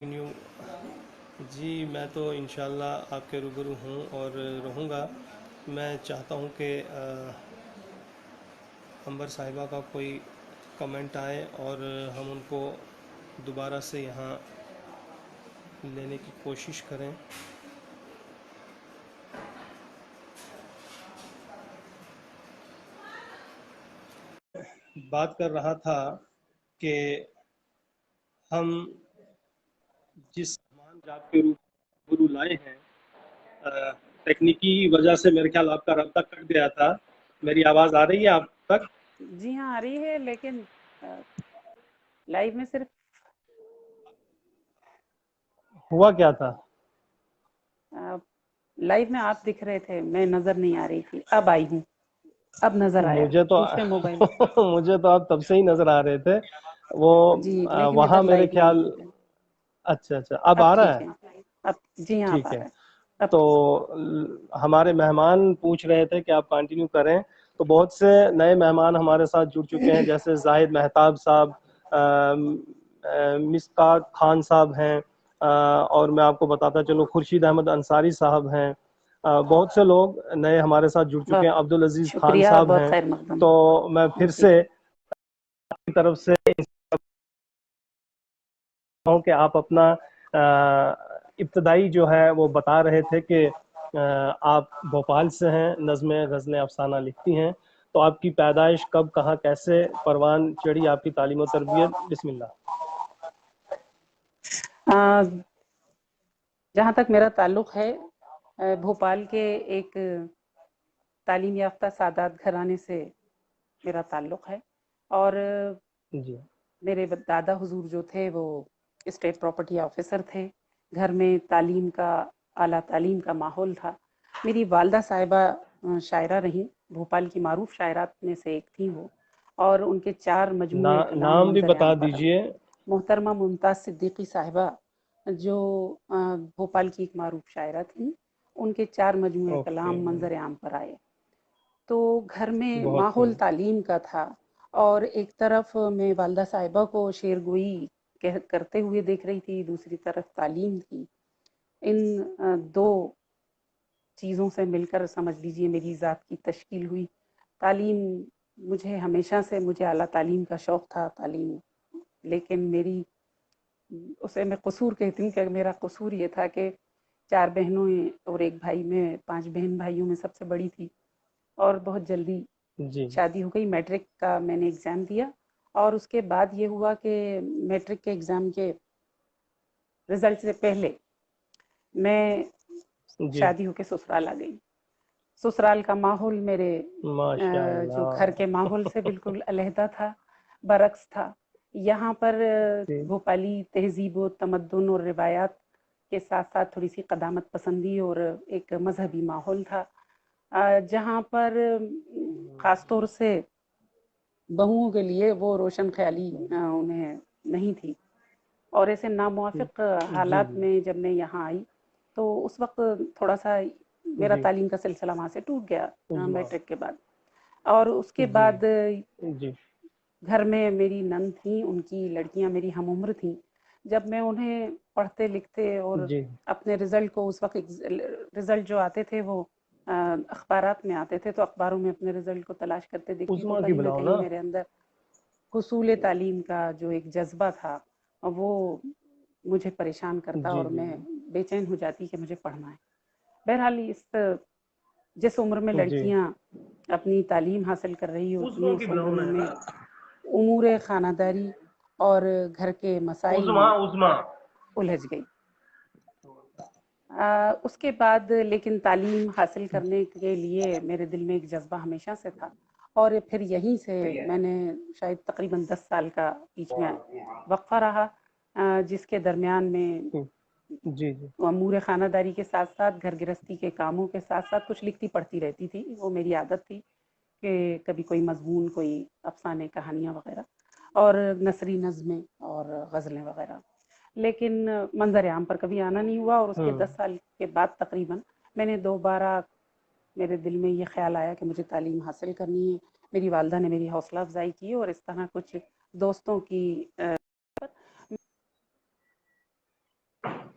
Continue جی میں تو انشاءاللہ آپ کے روبرو ہوں اور رہوں گا. میں چاہتا ہوں کہ عنبر صاحبہ کا کوئی کمنٹ آئے اور ہم ان کو دوبارہ سے یہاں لینے کی کوشش کریں. بات کر رہا تھا کہ ہم جس سامان جات کے روبرو لائے ہیں تکنیکی وجہ سے میرے خیال آپ کا رابطہ کٹ گیا تھا. میری آواز آ رہی ہے آپ تک؟ جی ہاں آ رہی ہے، لیکن لائیو میں صرف ہوا کیا تھا؟ لائیو میں آپ دکھ رہے تھے، میں نظر نہیں آ رہی تھی. اب آئی ہوں، اب نظر آیا مجھے تو دوسرے موبائل. مجھے تو آپ تب سے ہی نظر آ رہے تھے وہ جی لیکن وہاں ادھر میرے لائیو میں خیال. نہیں تھے. اچھا اب اب آ رہا ٹھیک ہے. ہے. اب جی ہاں اب ٹھیک آ ہے. رہا ہے. اب تو ٹھیک. ہمارے مہمان پوچھ رہے تھے کہ آپ کنٹینیو کریں، تو بہت سے نئے مہمان ہمارے ساتھ جڑ چکے ہیں، جیسے زاہد مہتاب صاحب، مسکات خان صاحب ہیں، اور میں آپ کو بتاتا چلوں خورشید احمد انصاری صاحب ہیں. بہت سے لوگ نئے ہمارے ساتھ جڑ چکے ہیں. بہت عبدالعزیز خان شکریہ، صاحب بہت ہیں. خیر مقدم. تو میں پھر جی سے آپ کی طرف سے ہوں کہ آپ اپنا ابتدائی جو ہے وہ بتا رہے تھے کہ آپ بھوپال سے ہیں، نظمیں غزلیں افسانہ لکھتی ہیں. تو آپ کی پیدائش کب، کہاں، کیسے پروان چڑھی آپ کی تعلیم و تربیت؟ بسم اللہ. جہاں تک میرا تعلق ہے، بھوپال کے ایک تعلیم یافتہ سادات گھرانے سے میرا تعلق ہے. اور جی میرے دادا حضور جو تھے وہ اسٹیٹ پراپرٹی آفیسر تھے. گھر میں تعلیم کا، اعلیٰ تعلیم کا ماحول تھا. میری والدہ صاحبہ شاعرہ رہیں، بھوپال کی معروف شاعرات میں سے ایک تھیں وہ، اور ان کے 4 مجموعے کلام نام بھی منظر بتا عام پر آئے. دیجئے. محترمہ ممتاز صدیقی صاحبہ جو بھوپال کی ایک معروف شاعرہ تھیں، ان کے 4 مجموعے اوکے، کلام منظر عام پر آئے. تو گھر میں بہت ماحول خوب. تعلیم کا تھا، اور ایک طرف میں والدہ صاحبہ کو شعر گوئی کرتے ہوئے دیکھ رہی تھی، دوسری طرف تعلیم تھی. ان دو چیزوں سے مل کر سمجھ لیجئے میری ذات کی تشکیل ہوئی. تعلیم مجھے ہمیشہ سے، مجھے اعلیٰ تعلیم کا شوق تھا تعلیم، لیکن میری اسے میں قصور کہتی ہوں کہ میرا قصور یہ تھا کہ 4 بہنوں اور ایک بھائی، میں 5 بہن بھائیوں میں سب سے بڑی تھی، اور بہت جلدی جی شادی ہو گئی. میٹرک کا میں نے ایگزام دیا، اور اس کے بعد یہ ہوا کہ میٹرک کے ایگزام کے رزلٹ سے پہلے میں جی شادی ہو کے سسرال آ گئی. سسرال کا ماحول میرے ماشاء جو اللہ. گھر کے ماحول سے بالکل علیحدہ تھا، برعکس تھا. یہاں پر جی بھوپالی تہذیب و تمدن اور روایات کے ساتھ ساتھ تھوڑی سی قدامت پسندی اور ایک مذہبی ماحول تھا، جہاں پر خاص طور سے بہوؤں کے لیے وہ روشن خیالی انہیں نہیں تھی. اور ایسے ناموافق جی حالات جی میں جب میں یہاں آئی تو اس وقت تھوڑا سا میرا جی تعلیم کا سلسلہ وہاں سے ٹوٹ گیا عظما. میٹرک کے بعد. اور اس کے جی بعد جی گھر میں میری نند تھیں، ان کی لڑکیاں میری ہم عمر تھیں. جب میں انہیں پڑھتے لکھتے اور جی اپنے رزلٹ کو، اس وقت رزلٹ جو آتے تھے وہ اخبارات میں آتے تھے، تو اخباروں میں اپنے رزلٹ کو تلاش کرتے دیکھتی تو عظما کی کہیں نہ بلاؤ کہیں نا. میرے اندر حصول تعلیم کا جو ایک جذبہ تھا وہ مجھے پریشان کرتا، جی اور جی میں بے چین ہو جاتی کہ مجھے پڑھنا ہے. بہرحال جس عمر میں جی لڑکیاں اپنی تعلیم حاصل کر رہی ہوتی ہیں، عظما کی اس عمر بلاؤ میں نا. میں امور خانہ داری اور گھر کے مسائل عظما میں عظما. الجھ گئی. اس کے بعد لیکن تعلیم حاصل کرنے کے لیے میرے دل میں ایک جذبہ ہمیشہ سے تھا، اور پھر یہیں سے میں نے شاید تقریباً 10 سال کا بیچ میں وقفہ رہا، جس کے درمیان میں جی جی امور خانہ داری کے ساتھ ساتھ گھر گرہستی کے کاموں کے ساتھ ساتھ کچھ لکھتی پڑھتی رہتی تھی. وہ میری عادت تھی کہ کبھی کوئی مضمون، کوئی افسانے، کہانیاں وغیرہ، اور نثری نظمیں اور غزلیں وغیرہ. لیکن منظر عام پر کبھی آنا نہیں ہوا، اور اس کے 10 سال کے بعد تقریباً میں نے دوبارہ، میرے دل میں یہ خیال آیا کہ مجھے تعلیم حاصل کرنی ہے. میری والدہ نے میری حوصلہ افزائی کی، اور اس طرح کچھ دوستوں کی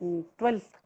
12th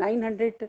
900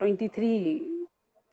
23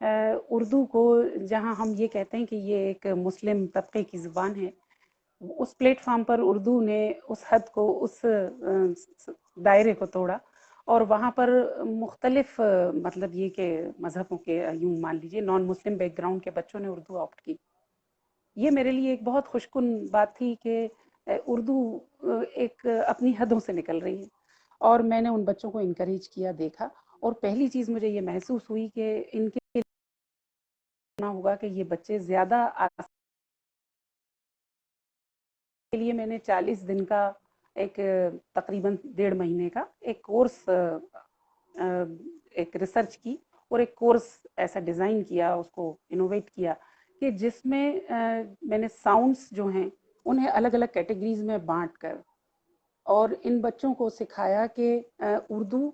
اردو کو جہاں ہم یہ کہتے ہیں کہ یہ ایک مسلم طبقے کی زبان ہے، اس پلیٹ فارم پر اردو نے اس حد کو، اس دائرے کو توڑا، اور وہاں پر مختلف مطلب یہ کہ مذہبوں کے، یوں مان لیجیے نان مسلم بیک گراؤنڈ کے بچوں نے اردو آپٹ کی۔ یہ میرے لیے ایک بہت خوش کن بات تھی کہ اردو ایک اپنی حدوں سے نکل رہی ہے، اور میں نے ان بچوں کو انکریج کیا، دیکھا، اور پہلی چیز مجھے یہ محسوس ہوئی کہ ان کے ہوگا کہ یہ بچے زیادہ کے لیے میں نے 40 دن کا ایک تقریباً 1.5 مہینے کا ایک کورس، ایک ریسرچ کی، اور ایک کورس ایسا ڈیزائن کیا، اس کو انوویٹ کیا کہ جس میں میں نے ساؤنڈس جو ہیں انہیں الگ الگ کیٹیگریز میں بانٹ کر، اور ان بچوں کو سکھایا کہ اردو،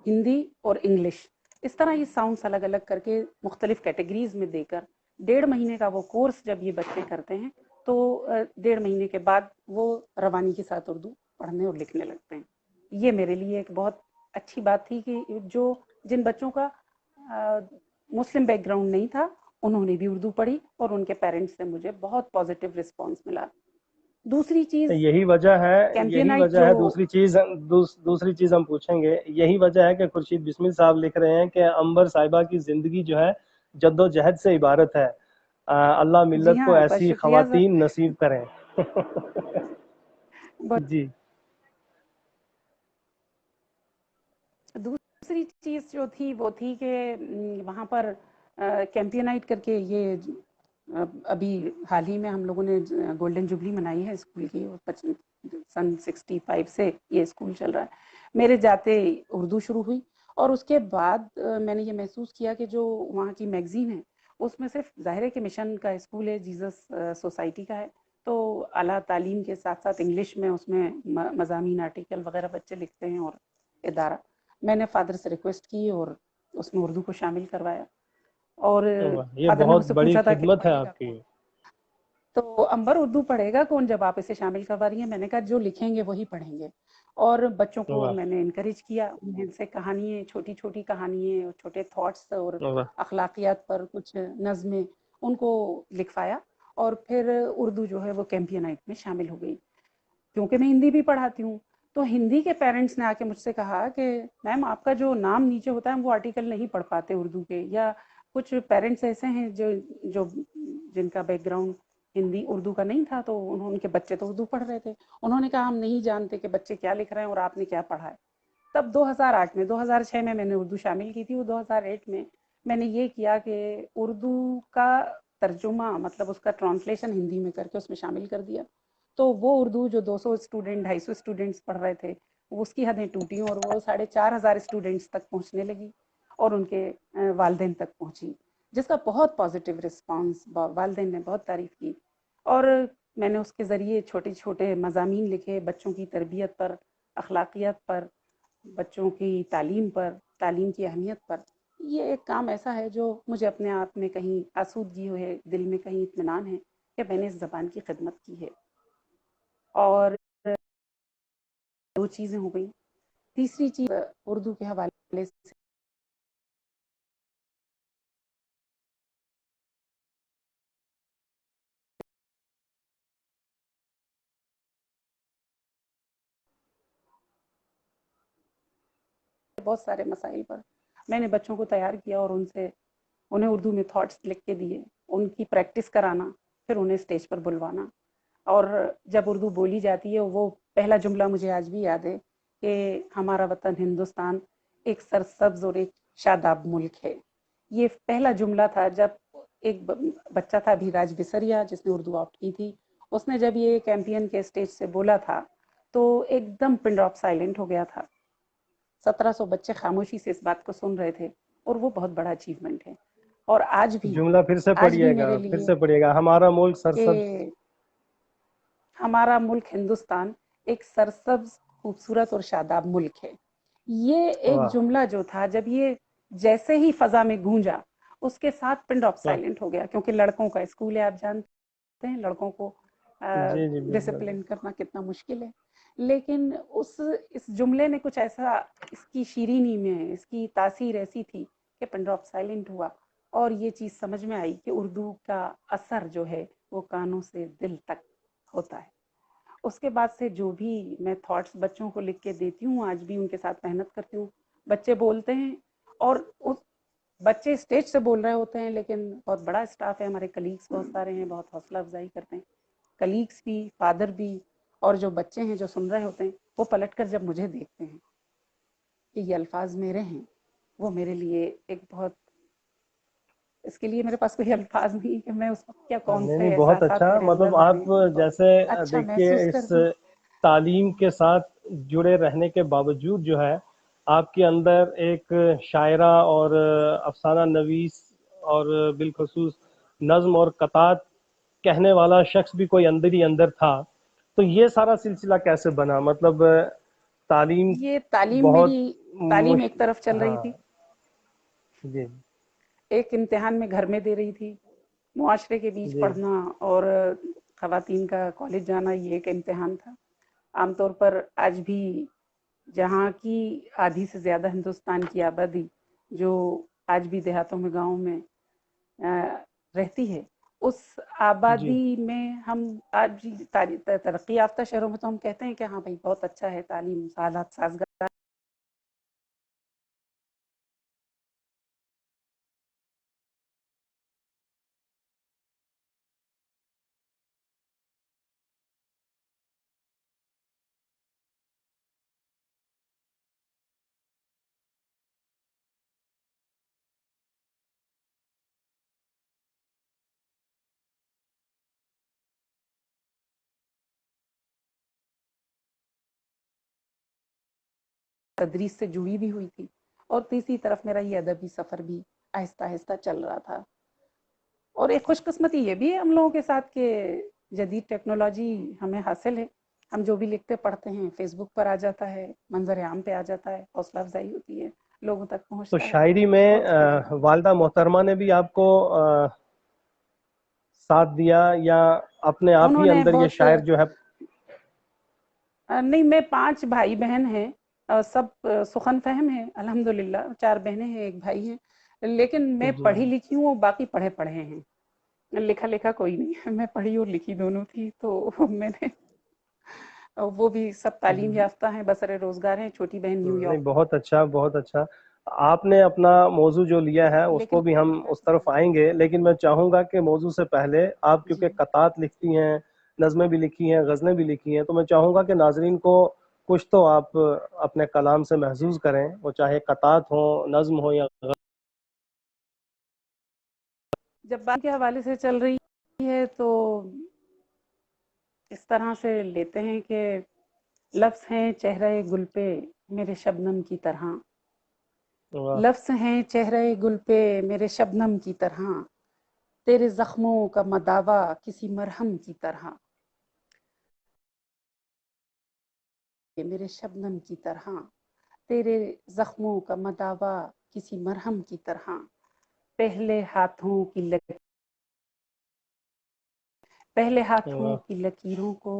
ہندی اور انگلش، اس طرح یہ ساؤنڈس الگ الگ کر کے مختلف کیٹیگریز میں دے کر 1.5 مہینے کا وہ کورس جب یہ بچے کرتے ہیں تو 1.5 مہینے کے بعد وہ روانی کے ساتھ اردو پڑھنے اور لکھنے لگتے ہیں۔ یہ میرے لیے ایک بہت اچھی بات تھی کہ جن بچوں کا مسلم بیک گراؤنڈ نہیں تھا انہوں نے بھی اردو پڑھی، اور ان کے پیرنٹس سے مجھے بہت پازیٹیو رسپانس ملا۔ دوسری چیز یہی وجہ ہے، یہی کیمپینائٹ وجہ جو ہے دوسری چیز ہم پوچھیں گے، یہی وجہ ہے کہ خورشید بسمل صاحب لکھ رہے ہیں کہ عنبر صاحبہ کی زندگی جو ہے جد و جہد سے عبارت ہے، اللہ جی ملت کو ہاں، بس ایسی شکریہ سر۔ خواتین نصیب کریں۔ جی دوسری چیز جو تھی وہ تھی کہ وہاں پر کیمپینائٹ کر کے، یہ ابھی حال ہی میں ہم لوگوں نے گولڈن جوبلی منائی ہے اسکول کی، سن 65 سے یہ اسکول چل رہا ہے۔ میرے جاتے اردو شروع ہوئی، اور اس کے بعد میں نے یہ محسوس کیا کہ جو وہاں کی میگزین ہے اس میں صرف ظاہر ہے کہ مشن کا اسکول ہے، جیزس سوسائٹی کا ہے، تو اعلیٰ تعلیم کے ساتھ ساتھ انگلش میں اس میں مضامین، آرٹیکل وغیرہ بچے لکھتے ہیں، اور ادارہ، میں نے فادر سے ریکویسٹ کی اور اس میں اردو کو شامل کروایا، اور یہ فادر نے مجھ بہت سے بڑی پوچھا تھا کہ خدمت ہے پڑھے گا آپ کی۔ کون، تو امبر اردو پڑھے گا کون جب آپ اسے شامل کروا رہی ہیں؟ میں نے کہا جو لکھیں گے وہی پڑھیں گے، اور بچوں کو واہ میں نے انکریج کیا، ان سے کہانیاں، چھوٹی چھوٹی کہانیاں، چھوٹے تھاٹس اور واہ اخلاقیات پر کچھ نظمیں ان کو لکھوایا، اور پھر اردو جو ہے وہ کیمپینائٹ میں شامل ہو گئی، کیونکہ میں ہندی بھی پڑھاتی ہوں۔ تو ہندی کے پیرنٹس نے آ کے مجھ سے کہا کہ میم آپ کا جو نام نیچے ہوتا ہے ہم وہ آرٹیکل نہیں پڑھ پاتے اردو کے، یا کچھ پیرنٹس ایسے ہیں جو جن کا بیک گراؤنڈ ہندی اردو کا نہیں تھا، تو ان کے بچے تو اردو پڑھ رہے تھے، انہوں نے کہا ہم نہیں جانتے کہ بچے کیا لکھ رہے ہیں اور آپ نے کیا پڑھا ہے۔ تب 2008 میں، 2006 میں نے اردو شامل کی تھی، وہ 2008 میں نے یہ کیا کہ اردو کا ترجمہ، مطلب اس کا ٹرانسلیشن ہندی میں کر کے اس میں شامل کر دیا، تو وہ اردو جو 200 اسٹوڈنٹ، 250 اسٹوڈنٹس پڑھ رہے تھے، اس کی حدیں ٹوٹی، اور وہ 4,500 اسٹوڈنٹس تک پہنچنے لگی، اور ان کے والدین تک پہنچی، جس کا بہت پازیٹیو رسپانس، والدین نے بہت تعریف کی، اور میں نے اس کے ذریعے چھوٹے چھوٹے مضامین لکھے بچوں کی تربیت پر، اخلاقیات پر، بچوں کی تعلیم پر، تعلیم کی اہمیت پر۔ یہ ایک کام ایسا ہے جو مجھے اپنے آپ میں کہیں آسودگی ہے، دل میں کہیں اطمینان ہے کہ میں نے اس زبان کی خدمت کی ہے۔ اور 2 چیزیں ہو گئی۔ تیسری چیز اردو کے حوالے سے بہت سارے مسائل پر میں نے بچوں کو تیار کیا، اور انہیں اردو میں تھاٹس لکھ کے دیے، ان کی پریکٹس کرانا، پھر انہیں اسٹیج پر بلوانا، اور جب اردو بولی جاتی ہے وہ پہلا جملہ مجھے آج بھی یاد ہے کہ ہمارا وطن ہندوستان ایک سرسبز اور ایک شاداب ملک ہے۔ یہ پہلا جملہ تھا جب ایک بچہ تھا ابھیراج بسریا جس نے اردو آپٹ کی تھی، اس نے جب یہ کیمپین کے اسٹیج سے بولا تھا تو ایک دم پن ڈراپ سائلنٹ ہو گیا تھا، 1700 بچے خاموشی سے اس بات کو سن رہے تھے، اور وہ بہت بڑا اچیومنٹ ہے۔ اور جملہ پھر سے آج بھی پڑھیے گا، میرے پھر لیے سے پڑھیے گا، ہمارا ملک کہ سرسبز۔ ہمارا ملک ہندوستان ایک سرسبز، خوبصورت اور شاداب ملک ہے۔ یہ ایک واہ جملہ جو تھا جب یہ جیسے ہی فضا میں گونجا، اس کے ساتھ پن ڈراپ واہ، سائلنٹ ہو گیا، کیونکہ لڑکوں کا اسکول ہے، آپ جانتے ہیں لڑکوں کو جی جی بالکل۔ ڈسپلن کرنا کتنا مشکل ہے، لیکن اس جملے نے کچھ ایسا، اس کی شیرینی میں اس کی تاثیر ایسی تھی کہ پن ڈراپ سائلنٹ ہوا، اور یہ چیز سمجھ میں آئی کہ اردو کا اثر جو ہے وہ کانوں سے دل تک ہوتا ہے۔ اس کے بعد سے جو بھی میں تھاٹس بچوں کو لکھ کے دیتی ہوں، آج بھی ان کے ساتھ محنت کرتی ہوں۔ بچے بولتے ہیں، اور بچے اسٹیج سے بول رہے ہوتے ہیں، لیکن بہت بڑا اسٹاف ہے، ہمارے کلیگس بہت سارے ہیں، بہت حوصلہ افزائی کرتے ہیں، کلیگس بھی، فادر بھی، اور جو بچے ہیں جو سن رہے ہوتے ہیں وہ پلٹ کر جب مجھے دیکھتے ہیں کہ یہ الفاظ میرے ہیں، وہ میرے لیے ایک بہت، اس کے لیے میرے پاس کوئی الفاظ نہیں کہ میں اس وقت کیا کون نہیں سے نہیں، بہت احساسات اچھا، میرے مطلب اندر آپ ہوتے ہیں، بہت جیسے اچھا دیکھیے محسوس اس کرتی ہوں۔ تعلیم کے ساتھ جڑے رہنے کے باوجود جو ہے آپ کے اندر ایک شاعرہ اور افسانہ نویس اور بالخصوص نظم اور قطعات کہنے والا شخص بھی کوئی اندر ہی اندر تھا، تو یہ سارا سلسلہ کیسے بنا؟ مطلب تعلیم یہ تعلیم بہت میری، تعلیم ایک طرف چل رہی ہاں تھی، جی ایک امتحان میں گھر میں دے رہی تھی، معاشرے کے بیچ جی پڑھنا اور خواتین کا کالج جانا، یہ ایک امتحان تھا۔ عام طور پر آج بھی جہاں کی آدھی سے زیادہ ہندوستان کی آبادی جو آج بھی دیہاتوں میں، گاؤں میں رہتی ہے، اس جی آبادی میں ہم آج بھی ترقی یافتہ شہروں میں تو ہم کہتے ہیں کہ ہاں بھائی بہت اچھا ہے، تعلیم، حالات سازگار، تدریس سے جڑی بھی ہوئی تھی، اور تیسری طرف میرا یہ ادبی سفر بھی آہستہ آہستہ چل رہا تھا۔ اور ایک خوش قسمتی یہ بھی ہے ہم لوگوں کے ساتھ کہ جدید ٹیکنالوجی ہمیں حاصل ہے، ہم جو بھی لکھتے پڑھتے ہیں فیس بک پر آ جاتا ہے، منظر عام پہ آ جاتا ہے، حوصلہ افزائی ہوتی ہے، لوگوں تک تو پہنچتا ہے، شاعری میں بہت خوشی ہوتی والدہ محترمہ نے بھی آپ کو ساتھ دیا یا اپنے ہے۔ آپ انہوں ہی نے اندر یہ بہت، شاعر جو ہے؟ نہیں، میں 5 بھائی بہن ہیں، سب سخن فہم ہیں الحمدللہ، 4 بہنیں ہیں، 1 بھائی ہیں، لیکن میں جی پڑھی لکھی ہوں، باقی پڑھے پڑھے ہیں، لکھا لکھا کوئی نہیں ہے، میں پڑھی اور لکھی دونوں تھی، تو میں نے، وہ بھی سب تعلیم یافتہ ہیں، بسر روزگار ہیں، چھوٹی بہن نیو نہیں، یارک، بہت اچھا بہت اچھا۔ آپ نے اپنا موضوع جو لیا ہے اس لیکن کو بھی ہم اس طرف آئیں گے، لیکن میں چاہوں گا کہ موضوع سے پہلے آپ، جی کیونکہ قطعات لکھتی ہیں، نظمیں بھی لکھی ہیں، غزلیں بھی لکھی ہیں، تو میں چاہوں گا کہ ناظرین کو کچھ تو آپ اپنے کلام سے محظوظ کریں، وہ چاہے قطعات ہوں، نظم ہو یا جب بات کے حوالے سے چل رہی ہے تو اس طرح سے لیتے ہیں کہ لفظ ہیں چہرہ گل پہ میرے شبنم کی طرح، غزل۔ لفظ ہیں چہرہ گل پہ میرے شبنم کی طرح، تیرے زخموں کا مداوا کسی مرہم کی طرح، میرے شبنم کی طرح، تیرے زخموں کا مداوا کسی مرہم کی طرح، پہلے ہاتھوں واہ کی لکیروں کو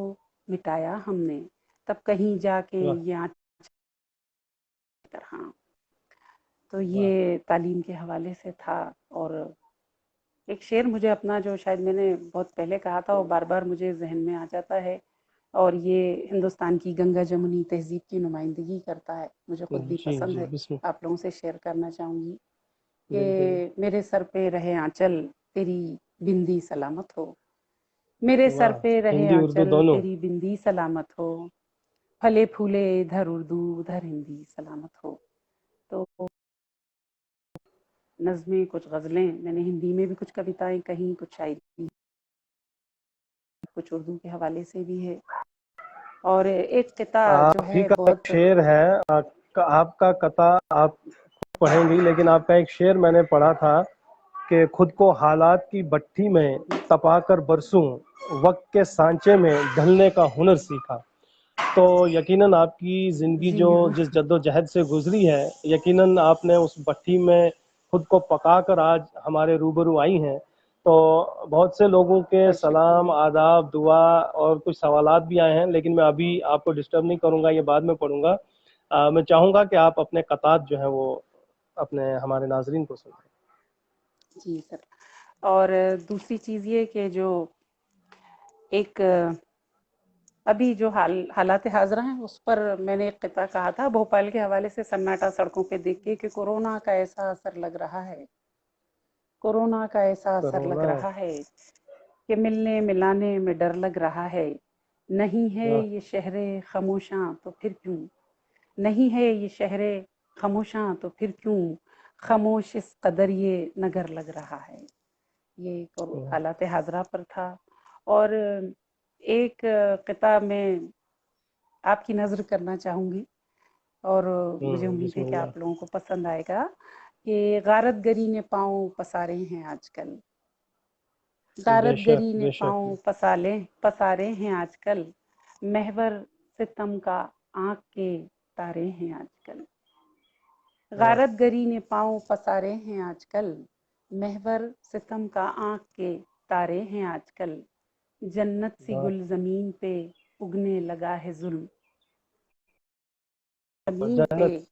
مٹایا ہم نے، تب کہیں جا کے واہ یہ آنچ کی طرح۔ تو واہ یہ تعلیم کے حوالے سے تھا۔ اور ایک شعر مجھے اپنا جو شاید میں نے بہت پہلے کہا تھا، وہ بار بار مجھے ذہن میں آ جاتا ہے، اور یہ ہندوستان کی گنگا جمنی تہذیب کی نمائندگی کرتا ہے، مجھے خود بھی جی پسند جی، ہے، بسم آپ لوگوں سے شیئر کرنا چاہوں گی کہ بالکل۔ میرے سر پہ رہے آنچل تیری بندی سلامت ہو، میرے سر واہ، پہ رہے ہندی اردو آنچل دونوں۔ تیری بندی سلامت ہو، پھلے پھولے ادھر اردو ادھر ہندی سلامت ہو۔ تو نظمیں، کچھ غزلیں، میں نے ہندی میں بھی کچھ کویتائیں کہیں، کچھ شاعری، کچھ اردو کے حوالے سے بھی ہے، اور ایک قطعہ جو آپ ہی ہے کا ایک بہت، شعر ہے، آپ کا قطع آپ پڑھیں گی، لیکن آپ کا ایک شعر میں نے پڑھا تھا کہ خود کو حالات کی بٹھی میں تپا کر برسوں، وقت کے سانچے میں ڈھلنے کا ہنر سیکھا۔ تو یقیناً آپ کی زندگی جی جو ہاں، جس جد و جہد سے گزری ہے، یقیناً آپ نے اس بٹھی میں خود کو پکا کر آج ہمارے روبرو آئی ہیں۔ تو بہت سے لوگوں کے بہت سلام، شکریہ۔ آداب، دعا اور کچھ سوالات بھی آئے ہیں، لیکن میں ابھی آپ کو ڈسٹرب نہیں کروں گا، یہ بعد میں پڑھوں گا۔ میں چاہوں گا کہ آپ اپنے قطعات جو ہیں وہ اپنے ہمارے ناظرین کو سنائیں۔ جی سر. اور دوسری چیز یہ کہ جو ایک ابھی جو حالات حاضرہ ہیں اس پر میں نے ایک قطعہ کہا تھا بھوپال کے حوالے سے، سناٹا سڑکوں پہ دیکھ کے کہ کورونا کا ایسا اثر لگ رہا ہے، کورونا کا ایسا اثر لگ کرونا. رہا ہے کہ ملنے ملانے میں ڈر لگ رہا ہے. نہیں ہے یہ شہر خاموشاں تو پھر کیوں، نہیں ہے یہ شہر خاموشاں تو پھر کیوں، خاموش اس قدر یہ نگر لگ رہا ہے. یہ حالات حاضرہ پر تھا. اور ایک قطعہ میں آپ کی نظر کرنا چاہوں گی اور مجھے امید بسم ہے کہ اللہ. آپ لوگوں کو پسند آئے گا کہ غارت گری نے پاؤں پسارے ہیں آج کل، بے غارت شک گری نے بے شک. پاؤں پسارے ہیں آج کل، محور ستم کا آنکھ کے تارے ہیں آج کل. غارت گری نے پاؤں پسارے ہیں آج کل، محور ستم کا آنکھ کے تارے ہیں آج کل. جنت سی گل زمین پہ اگنے لگا ہے ظلم، زمین پہ جنت.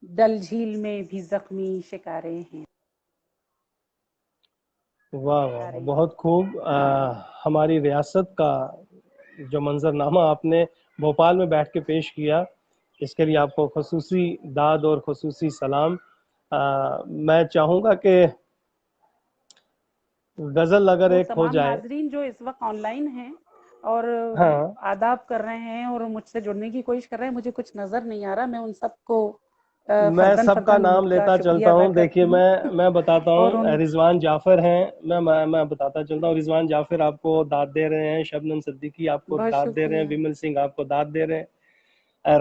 ڈل جھیل میں بھی زخمی شکارے ہیں. واہ واہ، بہت خوب. ہماری ریاست کا جو منظرنامہ آپ نے بھوپال میں بیٹھ کے پیش کیا، اس کے لیے آپ کو خصوصی داد اور خصوصی سلام. میں چاہوں گا کہ غزل اگر وہ ایک ہو تمام جائے. ناظرین جو اس وقت آن لائن ہیں اور ہاں، آداب کر رہے ہیں اور مجھ سے جڑنے کی کوشش کر رہے ہیں، مجھے کچھ نظر نہیں آ رہا، میں ان سب کو میں فرداً سب کا فرداً نام کا لیتا شکریہ چلتا ادا ہوں. دیکھیے کرتی ہوں. میں بتاتا اور ہوں. رضوان جعفر ہیں، میں بتاتا چلتا ہوں. رضوان جعفر آپ کو داد دے رہے ہیں، شبنم صدیقی آپ کو بہت داد دے رہے ہیں، شکریہ. ومل سنگھ آپ کو داد دے رہے ہیں،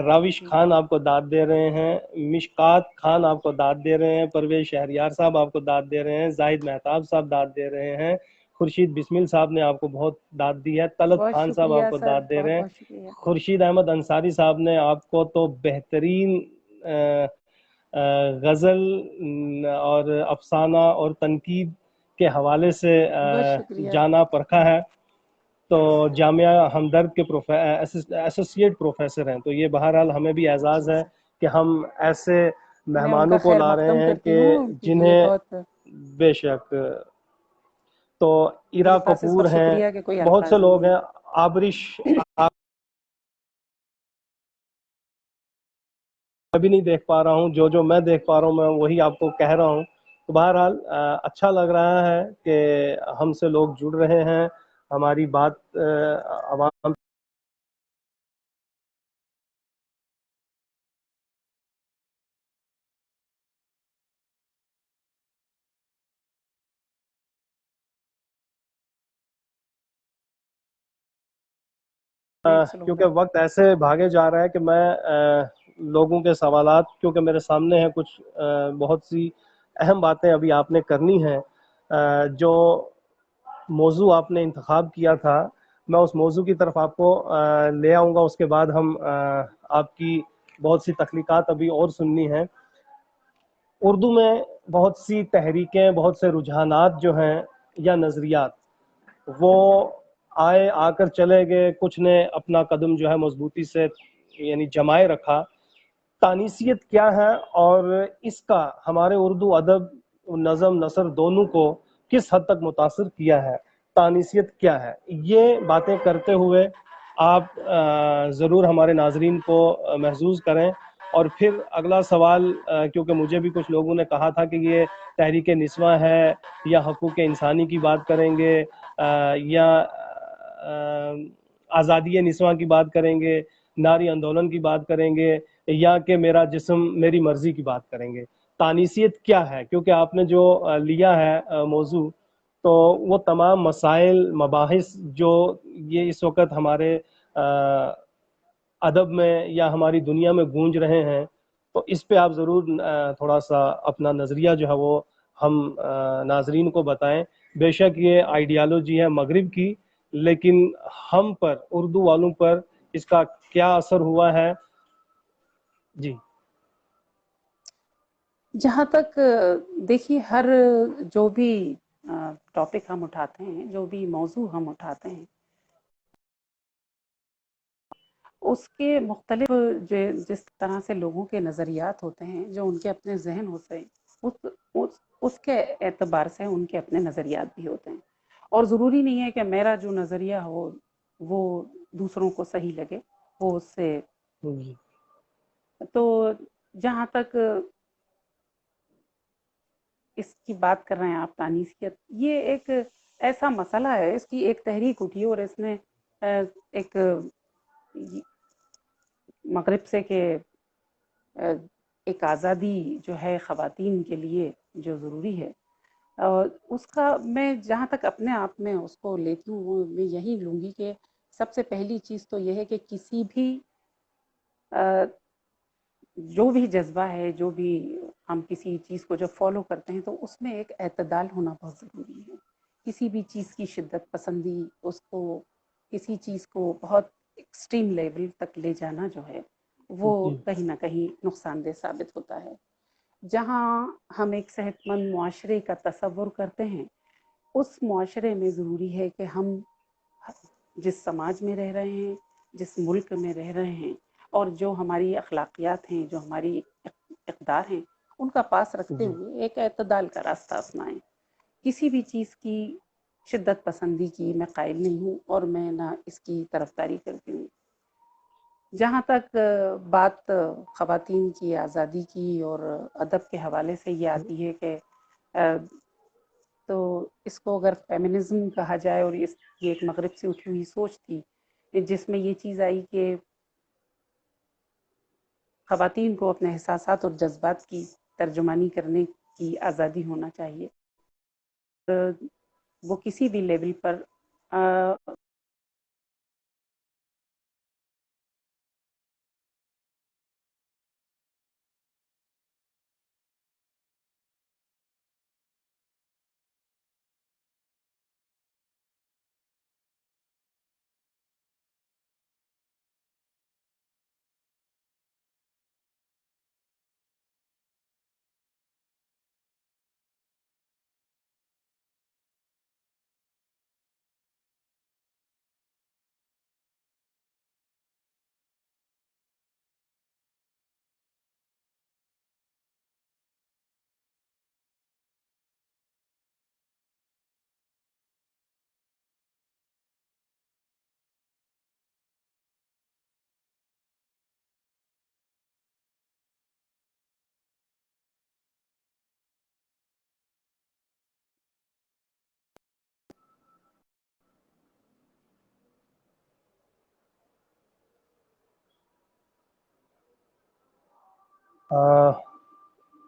راوش جی خان آپ کو داد دے رہے ہیں، مشکات خان آپ کو داد دے رہے ہیں، پرویز شہریار صاحب آپ کو داد دے رہے ہیں، زاہد مہتاب صاحب داد دے رہے ہیں، خورشید بسمل صاحب نے آپ کو بہت داد دی ہے، طلعت بہت خان صاحب شکریہ آپ کو سر، داد دے بہت رہے ہیں، بہت شکریہ. خورشید احمد انصاری صاحب نے آپ کو تو بہترین غزل اور افسانہ اور تنقید کے حوالے سے بہت شکریہ. جانا پرکھا ہے. تو جامعہ ہمدرد کے ایسوسیٹ پروفیسر ہیں. تو یہ بہرحال ہمیں بھی اعزاز جی ہے سر، کہ ہم ایسے میں ان کا مہمانوں کو خیر لا رہے مقدم ہیں کرتی کہ ہوں. یہ جنہیں بہت بے شک. تو ایرا میرے پاس اس کپور وقت ہیں، شکریہ کہ کوئی بہت سے الفاظ لوگ نہیں ہیں، ہے. آبرش ابھی نہیں دیکھ پا رہا ہوں، جو میں دیکھ پا رہا ہوں میں وہی آپ کو کہہ رہا ہوں. تو بہرحال اچھا لگ رہا ہے کہ ہم سے لوگ جڑ رہے ہیں، ہماری بات عوام نیک سلوک. کیونکہ وقت ایسے بھاگے جا رہا ہے کہ میں لوگوں کے سوالات کیونکہ میرے سامنے ہیں، کچھ بہت سی اہم باتیں ابھی آپ نے کرنی ہیں. جو موضوع آپ نے انتخاب کیا تھا میں اس موضوع کی طرف آپ کو لے آؤں گا. اس کے بعد ہم آپ کی بہت سی تخلیقات ابھی اور سننی ہیں. اردو میں بہت سی تحریکیں، بہت سے رجحانات جو ہیں یا نظریات وہ آ کر چلے گئے، کچھ نے اپنا قدم جو ہے مضبوطی سے یعنی جمائے رکھا. تانیثیت کیا ہے اور اس کا ہمارے اردو ادب، نظم نثر دونوں کو کس حد تک متاثر کیا ہے، تانیثیت کیا ہے، یہ باتیں کرتے ہوئے آپ ضرور ہمارے ناظرین کو محظوظ کریں. اور پھر اگلا سوال، کیونکہ مجھے بھی کچھ لوگوں نے کہا تھا کہ یہ تحریک نسواں ہے یا حقوق انسانی کی بات کریں گے یا آزادی نسواں کی بات کریں گے، ناری آندولن کی بات کریں گے، یا کہ میرا جسم میری مرضی کی بات کریں گے. تانیثیت کیا ہے؟ کیونکہ آپ نے جو لیا ہے موضوع، تو وہ تمام مسائل مباحث جو یہ اس وقت ہمارے ادب میں یا ہماری دنیا میں گونج رہے ہیں، تو اس پہ آپ ضرور تھوڑا سا اپنا نظریہ جو ہے وہ ہم ناظرین کو بتائیں. بے شک یہ آئیڈیالوجی ہے مغرب کی، لیکن ہم پر، اردو والوں پر اس کا کیا اثر ہوا ہے؟ جی جہاں تک دیکھیے، ہر جو بھی ٹاپک ہم اٹھاتے ہیں، جو بھی موضوع ہم اٹھاتے ہیں، اس کے مختلف جس طرح سے لوگوں کے نظریات ہوتے ہیں، جو ان کے اپنے ذہن ہوتے ہیں، اس کے اعتبار سے ان کے اپنے نظریات بھی ہوتے ہیں، اور ضروری نہیں ہے کہ میرا جو نظریہ ہو وہ دوسروں کو صحیح لگے، وہ اس سے تو جہاں تک اس کی بات کر رہے ہیں آپ تانیثیت، یہ ایک ایسا مسئلہ ہے، اس کی ایک تحریک اٹھی اور اس نے ایک مغرب سے کہ ایک آزادی جو ہے خواتین کے لیے جو ضروری ہے، اور اس کا میں جہاں تک اپنے آپ میں اس کو لیتی ہوں وہ میں یہی لوں گی کہ سب سے پہلی چیز تو یہ ہے کہ کسی بھی جو بھی جذبہ ہے، جو بھی ہم کسی چیز کو جب فالو کرتے ہیں تو اس میں ایک اعتدال ہونا بہت ضروری ہے۔ کسی بھی چیز کی شدت پسندی، اس کو کسی چیز کو بہت ایکسٹریم لیول تک لے جانا جو ہے وہ کہیں نہ کہیں نقصان دہ ثابت ہوتا ہے۔ جہاں ہم ایک صحت مند معاشرے کا تصور کرتے ہیں، اس معاشرے میں ضروری ہے کہ ہم جس سماج میں رہ رہے ہیں، جس ملک میں رہ رہے ہیں، اور جو ہماری اخلاقیات ہیں، جو ہماری اقدار ہیں، ان کا پاس رکھتے ہوئے ایک اعتدال کا راستہ اپنائیں۔ کسی بھی چیز کی شدت پسندی کی میں قائل نہیں ہوں، اور میں نہ اس کی طرفداری کرتی ہوں۔ جہاں تک بات خواتین کی آزادی کی اور ادب کے حوالے سے یہ آتی ہے کہ تو اس کو اگر فیمنزم کہا جائے، اور یہ ایک مغرب سے اٹھی ہوئی سوچ تھی جس میں یہ چیز آئی کہ خواتین کو اپنے احساسات اور جذبات کی ترجمانی کرنے کی آزادی ہونا چاہیے، وہ کسی بھی لیول پر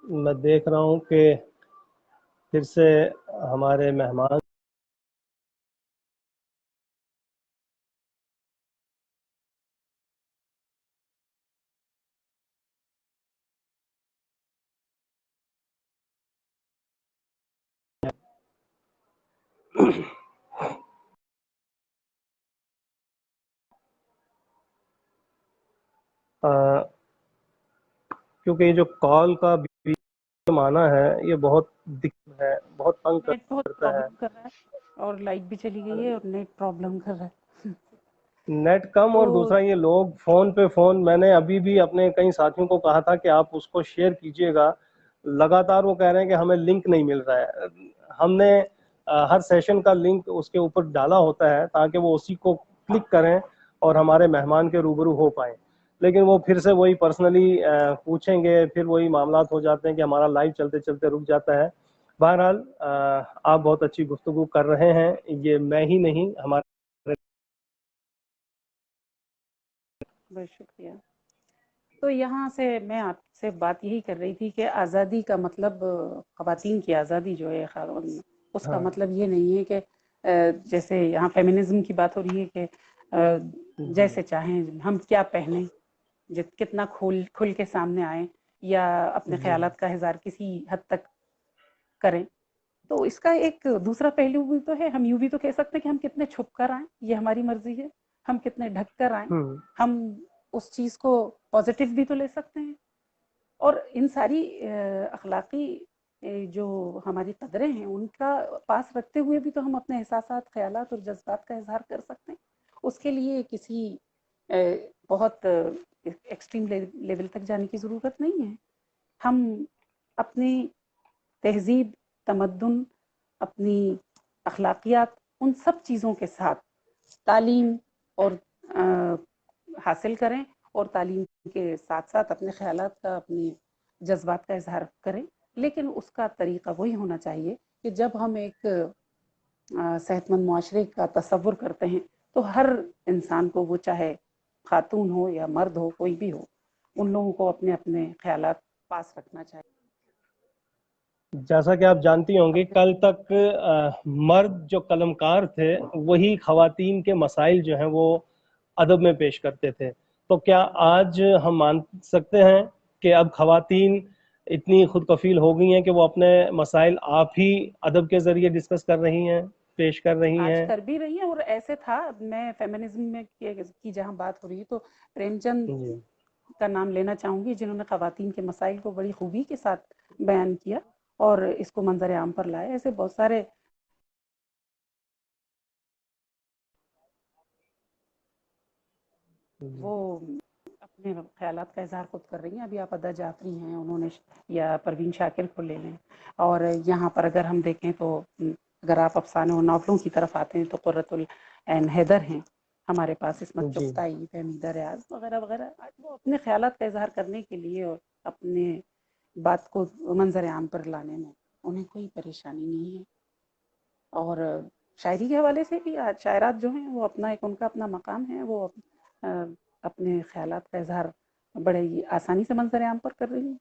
میں دیکھ رہا ہوں کہ پھر سے ہمارے مہمان کیونکہ یہ جو کال کا معنی ہے یہ بہت دقت ہے، بہت تنگ نیٹ بہت کرتا ہے۔ پرابلم کر رہا ہے، اور لائٹ بھی چلی گئی ہے اور نیٹ پرابلم کر رہا ہے نیٹ کم، اور تو دوسرا یہ لوگ فون پہ فون، میں نے ابھی بھی اپنے کئی ساتھیوں کو کہا تھا کہ آپ اس کو شیئر کیجئے گا، لگاتار وہ کہہ رہے ہیں کہ ہمیں لنک نہیں مل رہا ہے۔ ہم نے ہر سیشن کا لنک اس کے اوپر ڈالا ہوتا ہے تاکہ وہ اسی کو کلک کریں اور ہمارے مہمان کے روبرو ہو پائیں، لیکن وہ پھر سے وہی پرسنلی پوچھیں گے، پھر وہی معاملات ہو جاتے ہیں کہ ہمارا لائیو چلتے چلتے رک جاتا ہے۔ بہرحال آپ بہت اچھی گفتگو کر رہے ہیں، یہ میں ہی نہیں، ہمارے بہت شکریہ۔ تو یہاں سے میں آپ سے بات یہی کر رہی تھی کہ آزادی کا مطلب خواتین کی آزادی جو ہے، اس کا مطلب یہ نہیں ہے کہ جیسے یہاں فیمنزم کی بات ہو رہی ہے کہ جیسے چاہیں ہم کیا پہنیں، کتنا کھل کے سامنے آئیں، یا اپنے خیالات کا اظہار کسی حد تک کریں۔ تو اس کا ایک دوسرا پہلو بھی تو ہے، ہم یوں بھی تو کہہ سکتے ہیں کہ ہم کتنے چھپ کر آئیں، یہ ہماری مرضی ہے، ہم کتنے ڈھک کر آئیں، ہم اس چیز کو پازیٹیو بھی تو لے سکتے ہیں۔ اور ان ساری اخلاقی جو ہماری قدریں ہیں ان کا پاس رکھتے ہوئے بھی تو ہم اپنے احساسات، خیالات اور جذبات کا اظہار کر سکتے ہیں۔ اس کے لیے کسی بہت ایکسٹریم لیول تک جانے کی ضرورت نہیں ہے۔ ہم اپنی تہذیب، تمدن، اپنی اخلاقیات، ان سب چیزوں کے ساتھ تعلیم اور حاصل کریں، اور تعلیم کے ساتھ ساتھ اپنے خیالات کا، اپنے جذبات کا اظہار کریں، لیکن اس کا طریقہ وہی ہونا چاہیے کہ جب ہم ایک صحت مند معاشرے کا تصور کرتے ہیں تو ہر انسان کو، وہ چاہے خاتون ہو یا مرد ہو، کوئی بھی ہو، ان لوگوں کو اپنے اپنے خیالات پاس رکھنا چاہیے۔ جیسا کہ آپ جانتی ہوں گے، کل تک مرد جو قلمکار تھے وہی خواتین کے مسائل جو ہیں وہ ادب میں پیش کرتے تھے، تو کیا آج ہم مان سکتے ہیں کہ اب خواتین اتنی خود کفیل ہو گئی ہیں کہ وہ اپنے مسائل آپ ہی ادب کے ذریعے ڈسکس کر رہی ہیں، پیش کر رہی آج ہیں؟ کر بھی رہی ہیں، اور ایسے تھا، میں فیمنزم میں کی جہاں بات ہو رہی ہے تو پریم چند جی کا نام لینا چاہوں گی، جنہوں نے خواتین کے مسائل کو بڑی خوبی کے ساتھ بیان کیا اور اس کو منظر عام پر لائے۔ ایسے بہت سارے وہ اپنے خیالات کا اظہار خود کر رہی ہیں۔ ابھی آپ ادا جعفری ہیں، انہوں نے، یا پروین شاکر کو لے لیں، اور یہاں پر اگر ہم دیکھیں تو اگر آپ افسانے و ناولوں کی طرف آتے ہیں تو قرۃ العین حیدر ہیں ہمارے پاس، عصمت جی چغتائی، فہمیدہ ریاض وغیرہ وغیرہ۔ وہ اپنے خیالات کا اظہار کرنے کے لیے اور اپنے بات کو منظر عام پر لانے میں انہیں کوئی پریشانی نہیں ہے، اور شاعری کے حوالے سے بھی آج شاعرات جو ہیں وہ اپنا ایک، ان کا اپنا مقام ہے، وہ اپنے خیالات کا اظہار بڑے ہی آسانی سے منظر عام پر کر رہی ہیں۔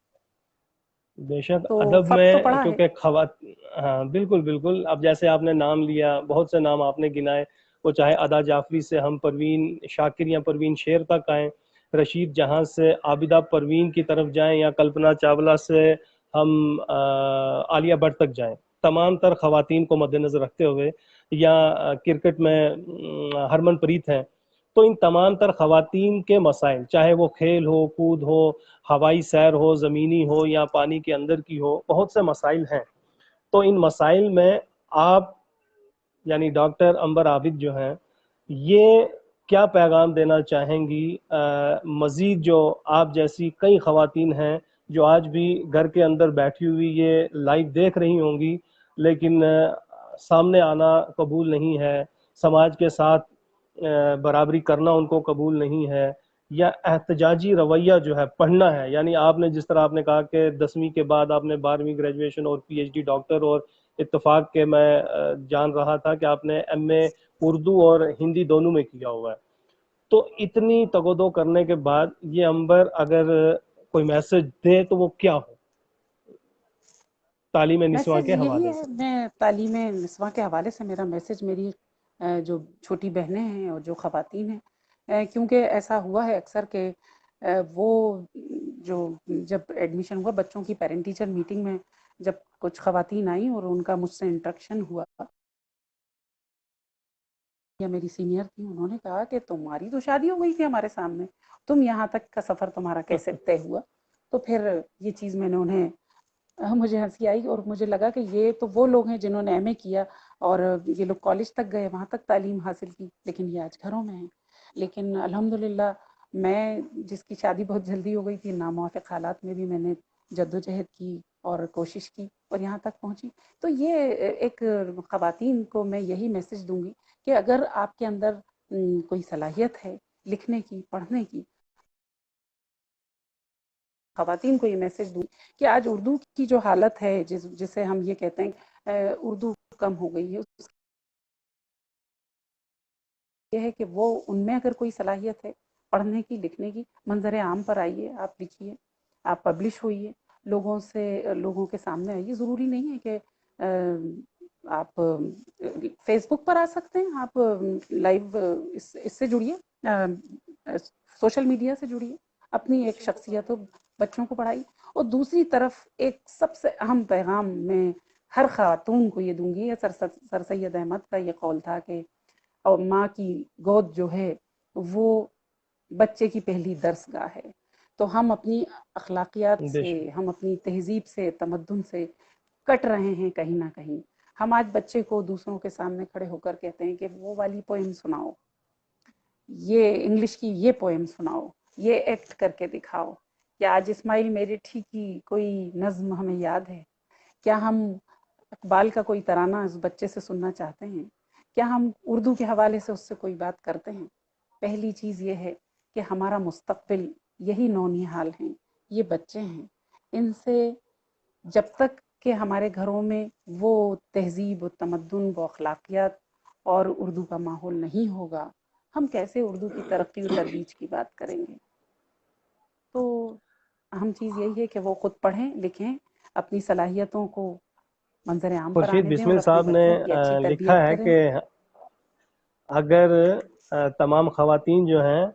بے شک تو ادب فرق تو میں پڑا ہے۔ کیونکہ ہاں بالکل بالکل، اب جیسے آپ نے نام لیا، بہت سے نام آپ نے گنائے، وہ چاہے ادا جعفری سے ہم پروین شاکر یا پروین شیر تک آئیں، رشید جہاں سے عابدہ پروین کی طرف جائیں، یا کلپنا چاولہ سے ہم عالیہ بھٹ تک جائیں، تمام تر خواتین کو مد نظر رکھتے ہوئے، یا کرکٹ میں ہرمن پریت ہیں، تو ان تمام تر خواتین کے مسائل، چاہے وہ کھیل ہو، کود ہو، ہوائی سیر ہو، زمینی ہو یا پانی کے اندر کی ہو، بہت سے مسائل ہیں۔ تو ان مسائل میں آپ یعنی ڈاکٹر عنبر عابد جو ہیں، یہ کیا پیغام دینا چاہیں گی مزید جو آپ جیسی کئی خواتین ہیں جو آج بھی گھر کے اندر بیٹھی ہوئی یہ لائیو دیکھ رہی ہوں گی، لیکن سامنے آنا قبول نہیں ہے، سماج کے ساتھ برابری کرنا ان کو قبول نہیں ہے، یا احتجاجی رویہ جو ہے پڑھنا ہے، یعنی آپ نے جس طرح آپ نے کہا کہ 10ویں کے بعد آپ نے 12ویں گریجویشن اور پی ایچ ڈی ڈاکٹر، اور اتفاق کے میں جان رہا تھا کہ آپ نے ایم اے اردو اور ہندی دونوں میں کیا ہوا ہے، تو اتنی تگودو کرنے کے بعد یہ عنبر اگر کوئی میسج دے تو وہ کیا ہو تعلیم نسواں میسج کے یہی حوالے ہے، سے؟ میں تعلیم نسواں کے حوالے سے میرا میسج میری جو چھوٹی بہنیں ہیں اور جو خواتین ہیں، کیونکہ ایسا ہوا ہے اکثر کہ وہ جو جب ایڈمیشن ہوا بچوں کی پیرنٹ ٹیچر میٹنگ میں، جب کچھ خواتین آئیں اور ان کا مجھ سے انٹریکشن ہوا، یا میری سینئر تھی، انہوں نے کہا کہ تمہاری تو شادی ہو گئی تھی ہمارے سامنے، تم یہاں تک کا سفر تمہارا کیسے طے ہوا؟ تو پھر یہ چیز میں نے انہیں، مجھے ہنسی آئی، اور مجھے لگا کہ یہ تو وہ لوگ ہیں جنہوں نے ایم اے کیا اور یہ لوگ کالج تک گئے، وہاں تک تعلیم حاصل کی، لیکن یہ آج گھروں میں ہیں۔ لیکن الحمدللہ میں، جس کی شادی بہت جلدی ہو گئی تھی، ناموافق حالات میں بھی میں نے جدوجہد کی اور کوشش کی اور یہاں تک پہنچی۔ تو یہ ایک خواتین کو میں یہی میسج دوں گی کہ اگر آپ کے اندر کوئی صلاحیت ہے لکھنے کی، پڑھنے کی، خواتین کو یہ میسج دوں کہ آج اردو کی جو حالت ہے، جسے ہم یہ کہتے ہیں اردو کم ہو گئی ہے، اس یہ ہے کہ وہ ان میں اگر کوئی صلاحیت ہے پڑھنے کی، لکھنے کی، منظر عام پر آئیے، آپ لکھیے، آپ پبلش ہوئیے، لوگوں کے سامنے آئیے۔ ضروری نہیں ہے کہ آپ فیس بک پر آ سکتے ہیں، آپ لائیو اس سے جڑیے، سوشل میڈیا سے جڑیے، اپنی ایک شخصیت ہو، بچوں کو پڑھائی۔ اور دوسری طرف ایک سب سے اہم پیغام میں ہر خاتون کو یہ دوں گی، سر سید احمد کا یہ قول تھا کہ اور ماں کی گود جو ہے وہ بچے کی پہلی درس گاہ ہے۔ تو ہم اپنی اخلاقیات بے سے، شک ہم اپنی تہذیب سے، تمدن سے کٹ رہے ہیں کہیں نہ کہیں۔ ہم آج بچے کو دوسروں کے سامنے کھڑے ہو کر کہتے ہیں کہ وہ والی پوئم سناؤ، یہ انگلش کی یہ پوئم سناؤ، یہ ایکٹ کر کے دکھاؤ۔ کیا آج اسماعیل میرٹھی کی کوئی نظم ہمیں یاد ہے؟ کیا ہم اقبال کا کوئی ترانہ اس بچے سے سننا چاہتے ہیں؟ کیا ہم اردو کے حوالے سے اس سے کوئی بات کرتے ہیں؟ پہلی چیز یہ ہے کہ ہمارا مستقبل یہی نونہال ہیں، یہ بچے ہیں. ان سے جب تک کہ ہمارے گھروں میں وہ تہذیب و تمدن و اخلاقیات اور اردو کا ماحول نہیں ہوگا، ہم کیسے اردو کی ترقی و ترویج کی بات کریں گے؟ تو اہم چیز یہی ہے کہ وہ خود پڑھیں لکھیں، اپنی صلاحیتوں کو منظر عام پر خورشید آنے دیں اور بسمل اپنے صاحب نے بچوں کی اچھی لکھا تربیت ہے کریں. کہ اگر تمام خواتین جو ہیں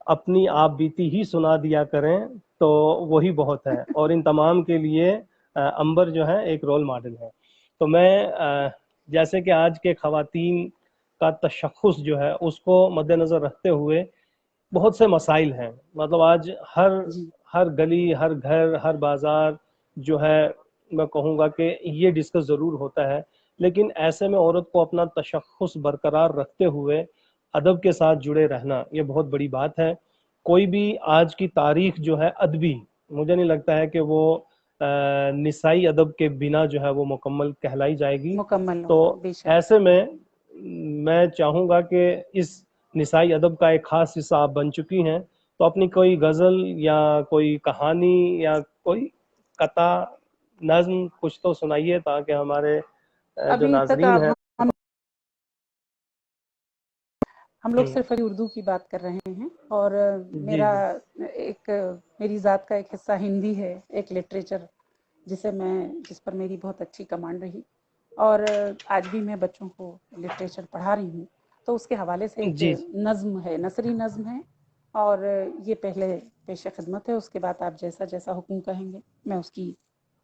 اپنی آپ بیتی ہی سنا دیا کریں تو وہی بہت ہے، اور ان تمام کے لیے امبر جو ہے ایک رول ماڈل ہے. تو میں جیسے کہ آج کے خواتین کا تشخص جو ہے اس کو مد نظر رکھتے ہوئے بہت سے مسائل ہیں. مطلب آج جی ہر گلی، ہر گھر، ہر بازار جو ہے میں کہوں گا کہ یہ ڈسکس ضرور ہوتا ہے، لیکن ایسے میں عورت کو اپنا تشخص برقرار رکھتے ہوئے ادب کے ساتھ جڑے رہنا یہ بہت بڑی بات ہے. کوئی بھی آج کی تاریخ جو ہے ادبی، مجھے نہیں لگتا ہے کہ وہ نسائی ادب کے بنا جو ہے وہ مکمل کہلائی جائے گی. مکمل تو ہوگی بے شک. ایسے میں چاہوں گا کہ اس نسائی ادب کا ایک خاص حصہ آپ بن چکی ہیں، تو اپنی کوئی غزل یا کوئی کہانی یا کوئی قطع نظم کچھ تو سنائیے تاکہ ہمارے جو ابھی تک ناظرین ہیں. ہم لوگ صرف اردو کی بات کر رہے ہیں، اور جی میرا جی میری ذات کا ایک حصہ ہندی ہے، ایک لٹریچر جس پر میری بہت اچھی کمانڈ رہی، اور آج بھی میں بچوں کو لٹریچر پڑھا رہی ہوں. تو اس کے حوالے سے ایک جی نظم ہے، نثری نظم ہے، اور یہ پہلے پیش خدمت ہے. اس کے بعد آپ جیسا جیسا حکم کہیں گے میں اس کی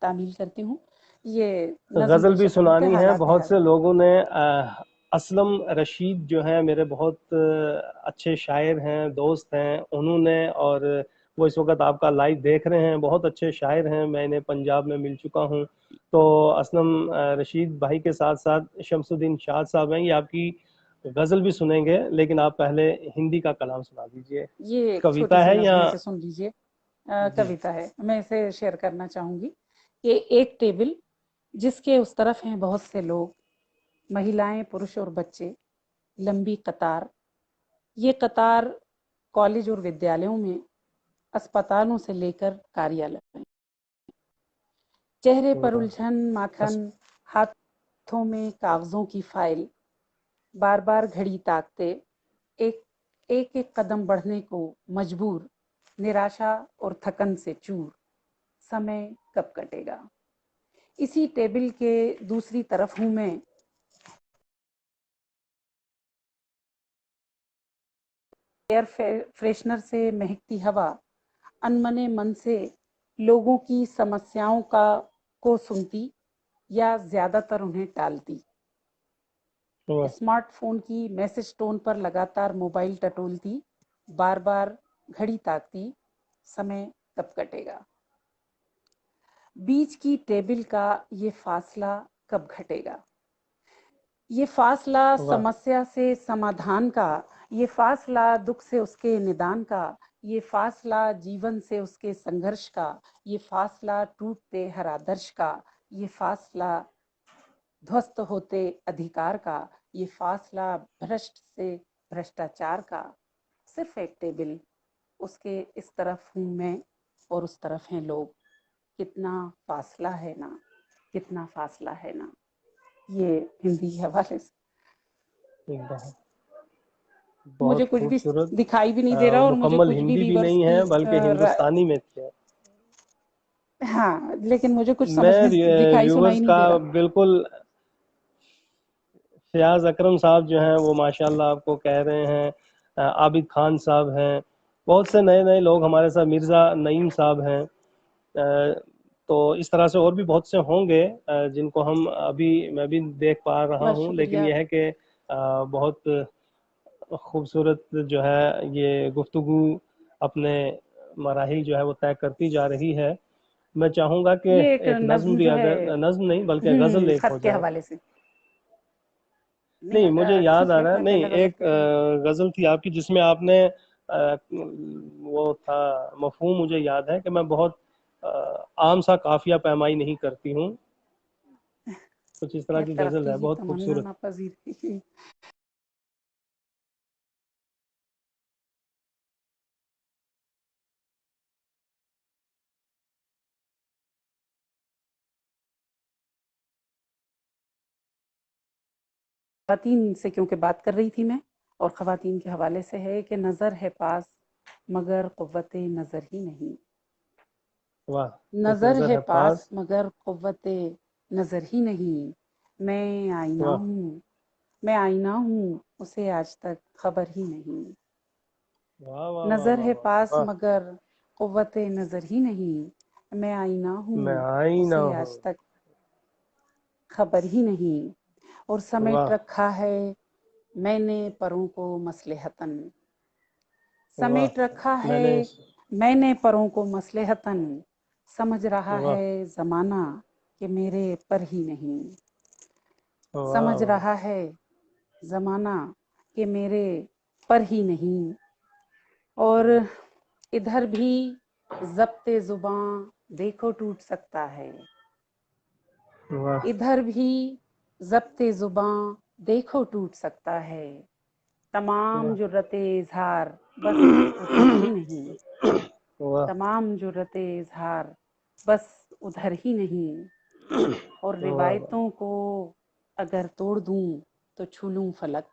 تعمیل کرتی ہوں. یہ نظم غزل پیش بھی خدمت ہے، سنانی ہے. حالات بہت سے حاضرہ. لوگوں نے اسلم رشید جو ہیں میرے بہت اچھے شاعر ہیں، دوست ہیں، انہوں نے، اور وہ اس وقت آپ کا لائیو دیکھ رہے ہیں، بہت اچھے شاعر ہیں، میں انہیں پنجاب میں مل چکا ہوں. تو اسلم رشید بھائی کے ساتھ ساتھ شمس الدین شاد صاحب ہیں، یہ آپ کی غزل بھی سنیں گے، لیکن آپ پہلے ہندی کا کلام سنا دیجئے. یہ ایک چھوٹی کویتا سی ہے نظم یا؟ ہے، اسے سن لیجئے. جی کویتا ہے، میں اسے شیئر کرنا چاہوں گی. کہ ایک ٹیبل جس کے اس طرف ہیں بہت سے لوگ، مہیلائیں، پرش اور بچے، لمبی قطار. یہ قطار کالج اور ودیالیوں میں، اسپتالوں سے لے کر کاریالہ میں. چہرے پر الجھن ماتھن، ہاتھوں میں کاغذوں کی فائل، بار بار گھڑی تاکتے، ایک ایک قدم بڑھنے کو مجبور، نراشا اور تھکن سے چور. سمے کب کٹے گا؟ اسی ٹیبل کے دوسری طرف ہوں میں، ایئر فریشنر سے مہکتی ہوا، انمنے من سے لوگوں کی سمسیاؤں کو سنتی یا زیادہ تر انہیں ٹالتی. اسمارٹ فون کی میسج ٹون پر لگاتار موبائل ٹٹولتی، بار بار گھڑی تاکتی، سمے کب کٹے گا؟ بیچ کی ٹیبل کا یہ فاصلہ کب گھٹے گا؟ یہ فاصلہ واہ سمسیا سے سمادھان کا، یہ فاصلہ دکھ سے اس کے ندان کا، یہ فاصلہ جیون سے اس کے سنگھرش کا، یہ فاصلہ ٹوٹتے ہر آدرش کا، یہ فاصلہ دھوست ہوتے ادھیکار کا، یہ فاصلہ بھرشٹ سے بھرشٹاچار کا. صرف ایک ٹیبل، اس کے اس طرف ہوں میں اور اس طرف ہیں لوگ. کتنا فاصلہ ہے نا، کتنا فاصلہ ہے نا. یہ ہندی حوالے سے. مجھے بہت کچھ بھی خوبصورت. دکھائی بھی نہیں دے رہا، اور مجھے مکمل کچھ بھی ہندی ویورز نہیں کی ہے بلکہ ہندوستانی میں تھے. ہاں، لیکن مجھے کچھ میں دکھائی سنائی ویورز نہیں کا دے رہا. بالکل، فیاض اکرم صاحب جو ہیں وہ ماشاءاللہ آپ کو کہہ رہے ہیں، عابد خان صاحب ہیں، بہت سے نئے نئے لوگ ہمارے ساتھ، مرزا نعیم صاحب ہیں. تو اس طرح سے اور بھی بہت سے ہوں گے جن کو میں بھی دیکھ پا رہا بہت ہوں، لیکن شکریہ. یہ ہے کہ بہت خوبصورت جو ہے یہ گفتگو اپنے مراحل جو ہے وہ طے کرتی جا رہی ہے. میں چاہوں گا کہ یہ ایک نظم بھی، جو ہے، اگر نظم نہیں بلکہ غزل ایک ہو خط کے جائے. حوالے سے. نہیں، مجھے یاد ٹھیک آ ہے، رہا ہے، میں نہیں، پہلا غزل ایک کہہ دوں گی. غزل تھی آپ کی جس میں آپ نے وہ تھا مفہوم، مجھے یاد ہے کہ میں بہت عام سا قافیہ پیمائی نہیں کرتی ہوں، کچھ اس طرح کی غزل ہے، بہت تمنا خوبصورت. ناپذیر. خواتین سے کیونکہ بات کر رہی تھی میں، اور خواتین کے حوالے سے ہے کہ نظر ہے پاس مگر قوت نظر ہی نہیں. واہ. نظر ہے پاس مگر قوت نظر ہی نہیں. میں آئینہ واہ ہوں، میں آئینہ ہوں، اسے آج تک خبر ہی نہیں. واہ واہ واہ نظر واہ ہے واہ پاس واہ. مگر قوت نظر ہی نہیں. میں آئینہ ہوں، میں آئینہ اسے ہوں. آج تک خبر ہی نہیں. اور سمیٹ واہ رکھا ہے میں نے پروں کو مصلحتاً. واہ. سمیٹ رکھا میں ہے نے میں نے پروں کو مصلحتاً. سمجھ رہا واہ ہے زمانہ کہ میرے پر ہی نہیں. واہ سمجھ واہ. رہا ہے زمانہ کہ میرے پر ہی نہیں. اور ادھر بھی ضبط زباں دیکھو ٹوٹ سکتا ہے. واہ ادھر بھی ضبط زباں دیکھو ٹوٹ سکتا ہے. تمام واہ جرت اظہار بس ادھر ہی نہیں. واہ تمام جرت اظہار بس ادھر ہی نہیں. اور واہ واہ. روایتوں کو اگر توڑ دوں تو چھو لوں فلک.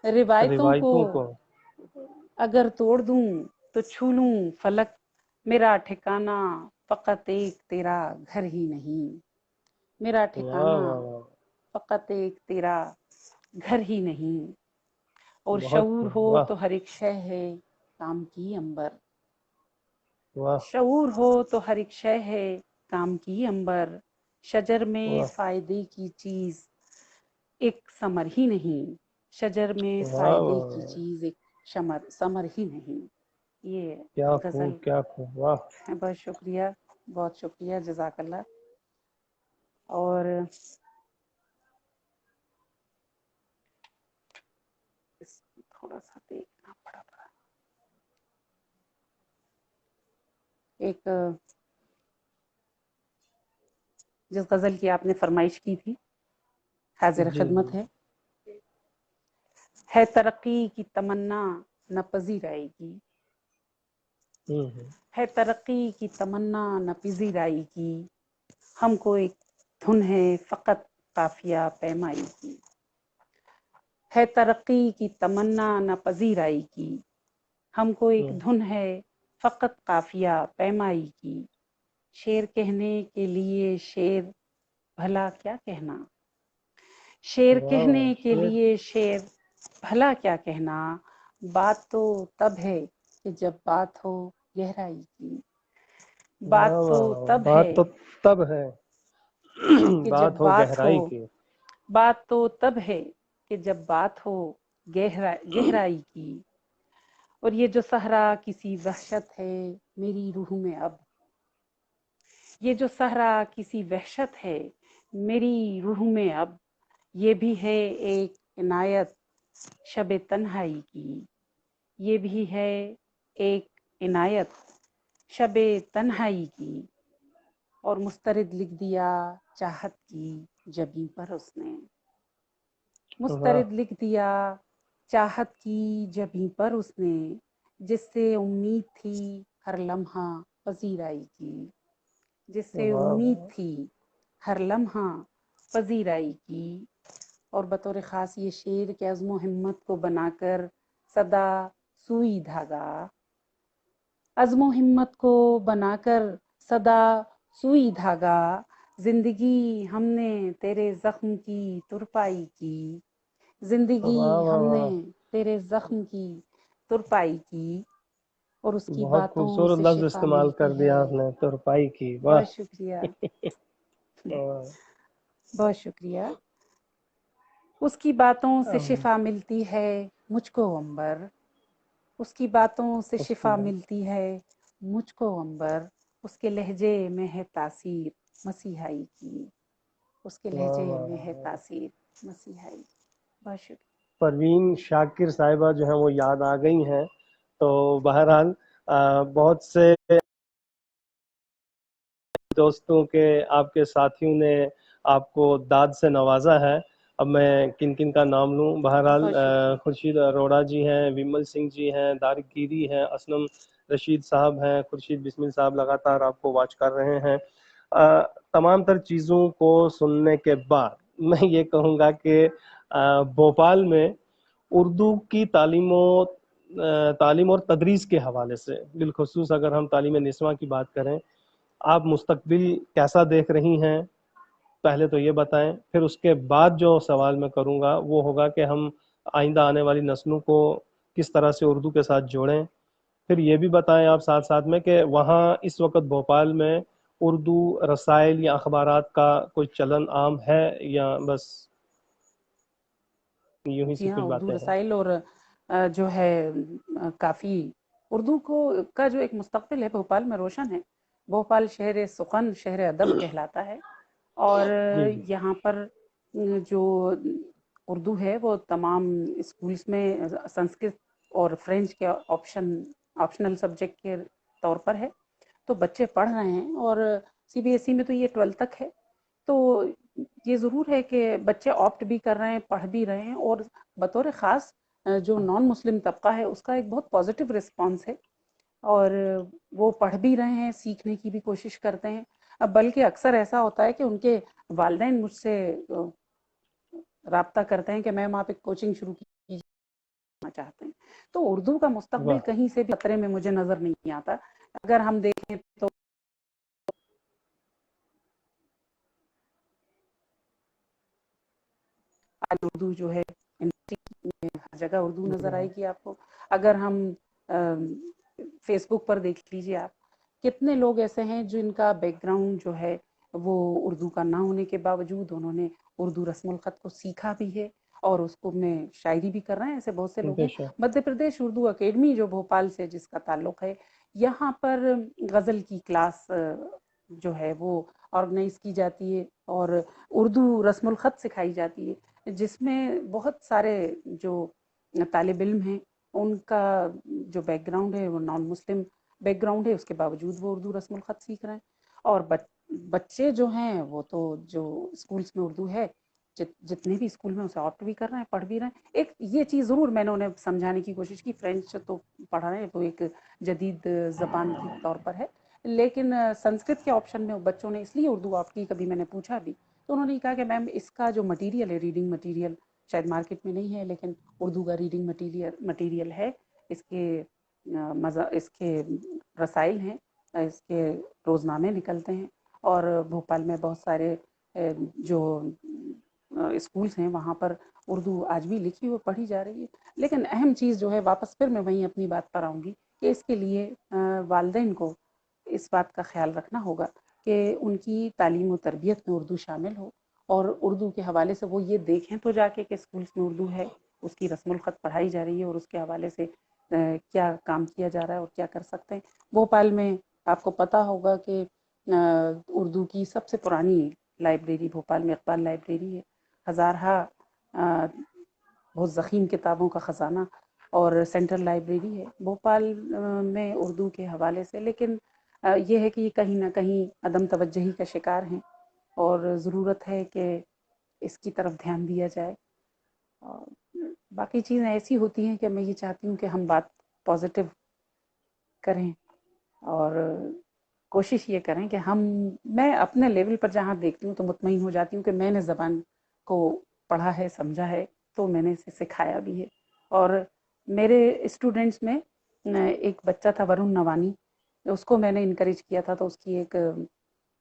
روایتوں کو اگر توڑ دوں تو چھو لوں فلک. میرا ٹھکانہ فقط ایک تیرا گھر ہی نہیں. میرا واہ ٹھکانہ واہ واہ. فقط ایک تیرا گھر ہی نہیں. اور بہت شعور خوب. ہو واہ تو ہر ایک شے ہے کام کی عنبر. واہ شعور ہو تو ہر ایک شے ہے کام کی عنبر. شجر میں واہ فائدے کی چیز ایک ثمر ہی نہیں. شجر میں واہ فائدے کی واہ. چیز ایک ثمر ہی نہیں. یہ کیا خوب غزل. کیا خوب. واہ. بہت شکریہ، بہت شکریہ، جزاک اللہ. اور اس تھوڑا سا دیکھنا پڑا. ایک جس غزل کی آپ نے فرمائش کی تھی حاضر جی جی. خدمت ہے ترقی کی تمنا نہ پذیر آئے گی. ہوں. ہے ترقی کی تمنا نہ پذیر آئے گی. ہم کو ایک دھن ہے فقط قافیہ پیمائی کی. ہے ترقی کی تمنا نہ پذیر آئے گی. ہم کو ایک دھن ہے فقط قافیہ پیمائی کی. شعر کہنے کے لیے شعر بھلا کیا کہنا. شعر واہ کہنے واہ. کے لیے شعر بھلا کیا کہنا. بات تو تب ہے کہ جب بات ہو گہرائی کی. واہ بات تو واہ واہ. تب بات ہے تو تب ہے کہ جب بات ہو گہرائی کی. بات تو تب ہے کہ جب بات ہو گہرائی کی. اور یہ جو صحرا کسی وحشت ہے میری روح میں اب. یہ جو صحرا کسی وحشت ہے میری روح میں اب. یہ بھی ہے ایک عنایت شب تنہائی کی. یہ بھی ہے ایک عنایت شب تنہائی کی. اور مسترد لکھ دیا چاہت کی جبیں پر اس نے. واہ مسترد لکھ دیا چاہت کی جبیں پر اس نے. جس سے امید تھی ہر لمحہ پذیر آئی کی. جس سے واہ امید واہ. تھی ہر لمحہ پذیر آئی کی. اور بطور خاص یہ شعر کہ عزم و ہمت کو بنا کر صدا سوئی دھاگا. عزم و ہمت کو بنا کر صدا سوئی دھاگا. زندگی ہم نے تیرے زخم کی ترپائی کی. واہ زندگی واہ ہم نے واہ. تیرے زخم کی ترپائی کی. اور اس کی بہت باتوں خوبصورت سے لفظ شفا استعمال کر ملتی دیا ہے. آپ نے، ترپائی کی. واہ. بہت شکریہ، واہ. بہت شکریہ. اس کی باتوں سے شفا ملتی ہے مجھ کو عنبر. اس کی باتوں سے اس کی شفا بات. ملتی ہے مجھ کو عنبر. اس کے لہجے میں ہے تاثیر مسیحائی کی. اس کے واہ لہجے واہ میں ہے واہ. تاثیر مسیحائی. بہت شکریہ. پروین شاکر صاحبہ جو ہیں وہ یاد آ گئی ہیں. تو بہرحال بہت سے دوستوں کے، آپ کے ساتھیوں نے آپ کو داد سے نوازا ہے. اب میں کن کن کا نام لوں. بہرحال بہت شکریہ. خورشید اروڑا جی ہیں, ومل سنگھ جی ہیں, دارک گیری ہیں, اسلم رشید صاحب ہیں, خورشید بسمل صاحب لگاتار آپ کو واچ کر رہے ہیں. تمام تر چیزوں کو سننے کے بعد میں یہ کہوں گا کہ بھوپال میں اردو کی تعلیم اور تدریس کے حوالے سے, بالخصوص اگر ہم تعلیم نسواں کی بات کریں, آپ مستقبل کیسا دیکھ رہی ہیں, پہلے تو یہ بتائیں. پھر اس کے بعد جو سوال میں کروں گا وہ ہوگا کہ ہم آئندہ آنے والی نسلوں کو کس طرح سے اردو کے ساتھ جوڑیں. پھر یہ بھی بتائیں آپ ساتھ ساتھ میں کہ وہاں اس وقت بھوپال میں اردو رسائل یا اخبارات کا کوئی چلن عام ہے یا بس یوں ہی سی جی ہاں, کچھ اردو باتیں ہیں. رسائل اور جو ہے کافی اردو کا جو ایک مستقبل ہے بھوپال میں روشن ہے. بھوپال شہر سخن, شہر ادب کہلاتا ہے, اور جی جی یہاں پر جو اردو ہے وہ تمام اسکولز میں سنسکرت اور فرینچ کے آپشنل سبجیکٹ کے طور پر ہے. تو بچے پڑھ رہے ہیں, اور سی بی ایس ای میں تو یہ 12 تک ہے. تو یہ ضرور ہے کہ بچے آپٹ بھی کر رہے ہیں, پڑھ بھی رہے ہیں, اور بطور خاص جو نان مسلم طبقہ ہے اس کا ایک بہت پازیٹیو رسپانس ہے, اور وہ پڑھ بھی رہے ہیں, سیکھنے کی بھی کوشش کرتے ہیں. اب بلکہ اکثر ایسا ہوتا ہے کہ ان کے والدین مجھ سے رابطہ کرتے ہیں کہ میم آپ ایک کوچنگ شروع کیجیے چاہتے ہیں. تو اردو کا مستقبل واہ کہیں سے بھی خطرے میں مجھے نظر نہیں آتا. اگر ہم دیکھیں تو اردو جو ہے ہر جگہ اردو نظر آئے گی آپ کو. اگر ہم فیس بک پر دیکھ لیجیے, آپ کتنے لوگ ایسے ہیں جن کا بیک گراؤنڈ جو ہے وہ اردو کا نہ ہونے کے باوجود انہوں نے اردو رسم الخط کو سیکھا بھی ہے, اور اس کو میں شاعری بھی کر رہے ہیں. ایسے بہت سے لوگ بے ہیں. شک. مدھیہ پردیش اردو اکیڈمی جو بھوپال سے جس کا تعلق ہے, یہاں پر غزل کی کلاس جو ہے وہ آرگنائز کی جاتی ہے, اور اردو رسم الخط سکھائی جاتی ہے, جس میں بہت سارے جو طالب علم ہیں ان کا جو بیک گراؤنڈ ہے وہ نان مسلم بیک گراؤنڈ ہے, اس کے باوجود وہ اردو رسم الخط سیکھ رہے ہیں. اور بچے جو ہیں وہ تو جو اسکولس میں اردو ہے جتنے بھی اسکول میں اسے آپٹ بھی کر رہے ہیں, پڑھ بھی رہے ہیں. ایک یہ چیز ضرور میں نے انہیں سمجھانے کی کوشش کی, فرینچ تو پڑھ رہے ہیں, وہ ایک جدید زبان کے طور پر ہے, لیکن سنسکرت کے آپشن میں بچوں نے اس لیے اردو آپٹ کی. کبھی میں نے پوچھا بھی تو انہوں نے کہا کہ میم اس کا جو مٹیریل ہے, ریڈنگ مٹیریل شاید مارکیٹ میں نہیں ہے, لیکن اردو کا ریڈنگ مٹیریل ہے. اس کے رسائل ہیں, اس کے روزنامے نکلتے ہیں, اور بھوپال میں بہت سارے جو اسکولس ہیں وہاں پر اردو آج بھی لکھی ہوئی پڑھی جا رہی ہے. لیکن اہم چیز جو ہے, واپس پھر میں وہیں اپنی بات پر آؤں گی, کہ اس کے لیے والدین کو اس بات کا خیال رکھنا ہوگا کہ ان کی تعلیم و تربیت میں اردو شامل ہو, اور اردو کے حوالے سے وہ یہ دیکھیں تو جا کے کہ اسکولس میں اردو ہے, اس کی رسم الخط پڑھائی جا رہی ہے, اور اس کے حوالے سے کیا کام کیا جا رہا ہے اور کیا کر سکتے ہیں. بھوپال میں آپ کو پتا ہوگا کہ اردو کی سب سے پرانی لائبریری بھوپال میں اقبال لائبریری ہے. ہزارہا بہت ضخیم کتابوں کا خزانہ اور سینٹرل لائبریری ہے بھوپال میں اردو کے حوالے سے. لیکن یہ ہے کہ یہ کہیں نہ کہیں عدم توجہی کا شکار ہیں, اور ضرورت ہے کہ اس کی طرف دھیان دیا جائے. باقی چیزیں ایسی ہوتی ہیں کہ میں یہ چاہتی ہوں کہ ہم بات پازیٹیو کریں, اور کوشش یہ کریں کہ میں اپنے لیول پر جہاں دیکھتی ہوں تو مطمئن ہو جاتی ہوں کہ میں نے زبان کو پڑھا ہے, سمجھا ہے, تو میں نے اسے سکھایا بھی ہے. اور میرے اسٹوڈنٹس میں ایک بچہ تھا ورن نوانی, اس کو میں نے انکریج کیا تھا, تو اس کی ایک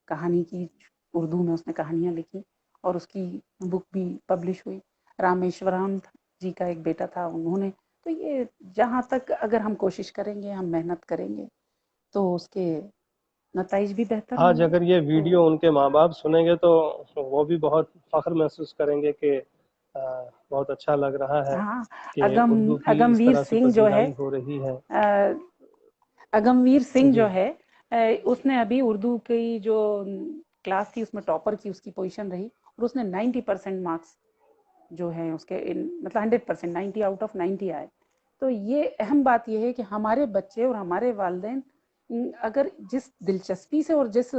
کہانی کی اردو میں اس نے کہانیاں لکھی, اور اس کی بک بھی پبلش ہوئی. رامیشورام جی کا ایک بیٹا تھا, انہوں نے. تو یہ جہاں تک اگر ہم کوشش کریں گے, ہم محنت کریں گے, تو اس کے نتائج بھی بہتر ہوں آج گے. اگر یہ تو ویڈیو ان کے ماں باپ سنیں گے تو وہ بھی بہت فخر محسوس کریں گے کہ بہت اچھا لگ رہا ہے ہاں, کہ اردو کی اگم اس ویر طرح سے سنگھ جو ہے پذیرائی ہو رہی ہے. اگم ویر سنگھ جی جو ہے, اس نے ابھی اردو کی جو کلاس تھی اس میں ٹاپر کی اس کی پوزیشن رہی, اور اس نے 90% مارکس جو ہیں اس کے مطلب 100%, 90 آؤٹ آف 90 آئے. تو یہ اہم بات یہ ہے کہ ہمارے بچے اور ہمارے والدین اگر جس دلچسپی سے اور جس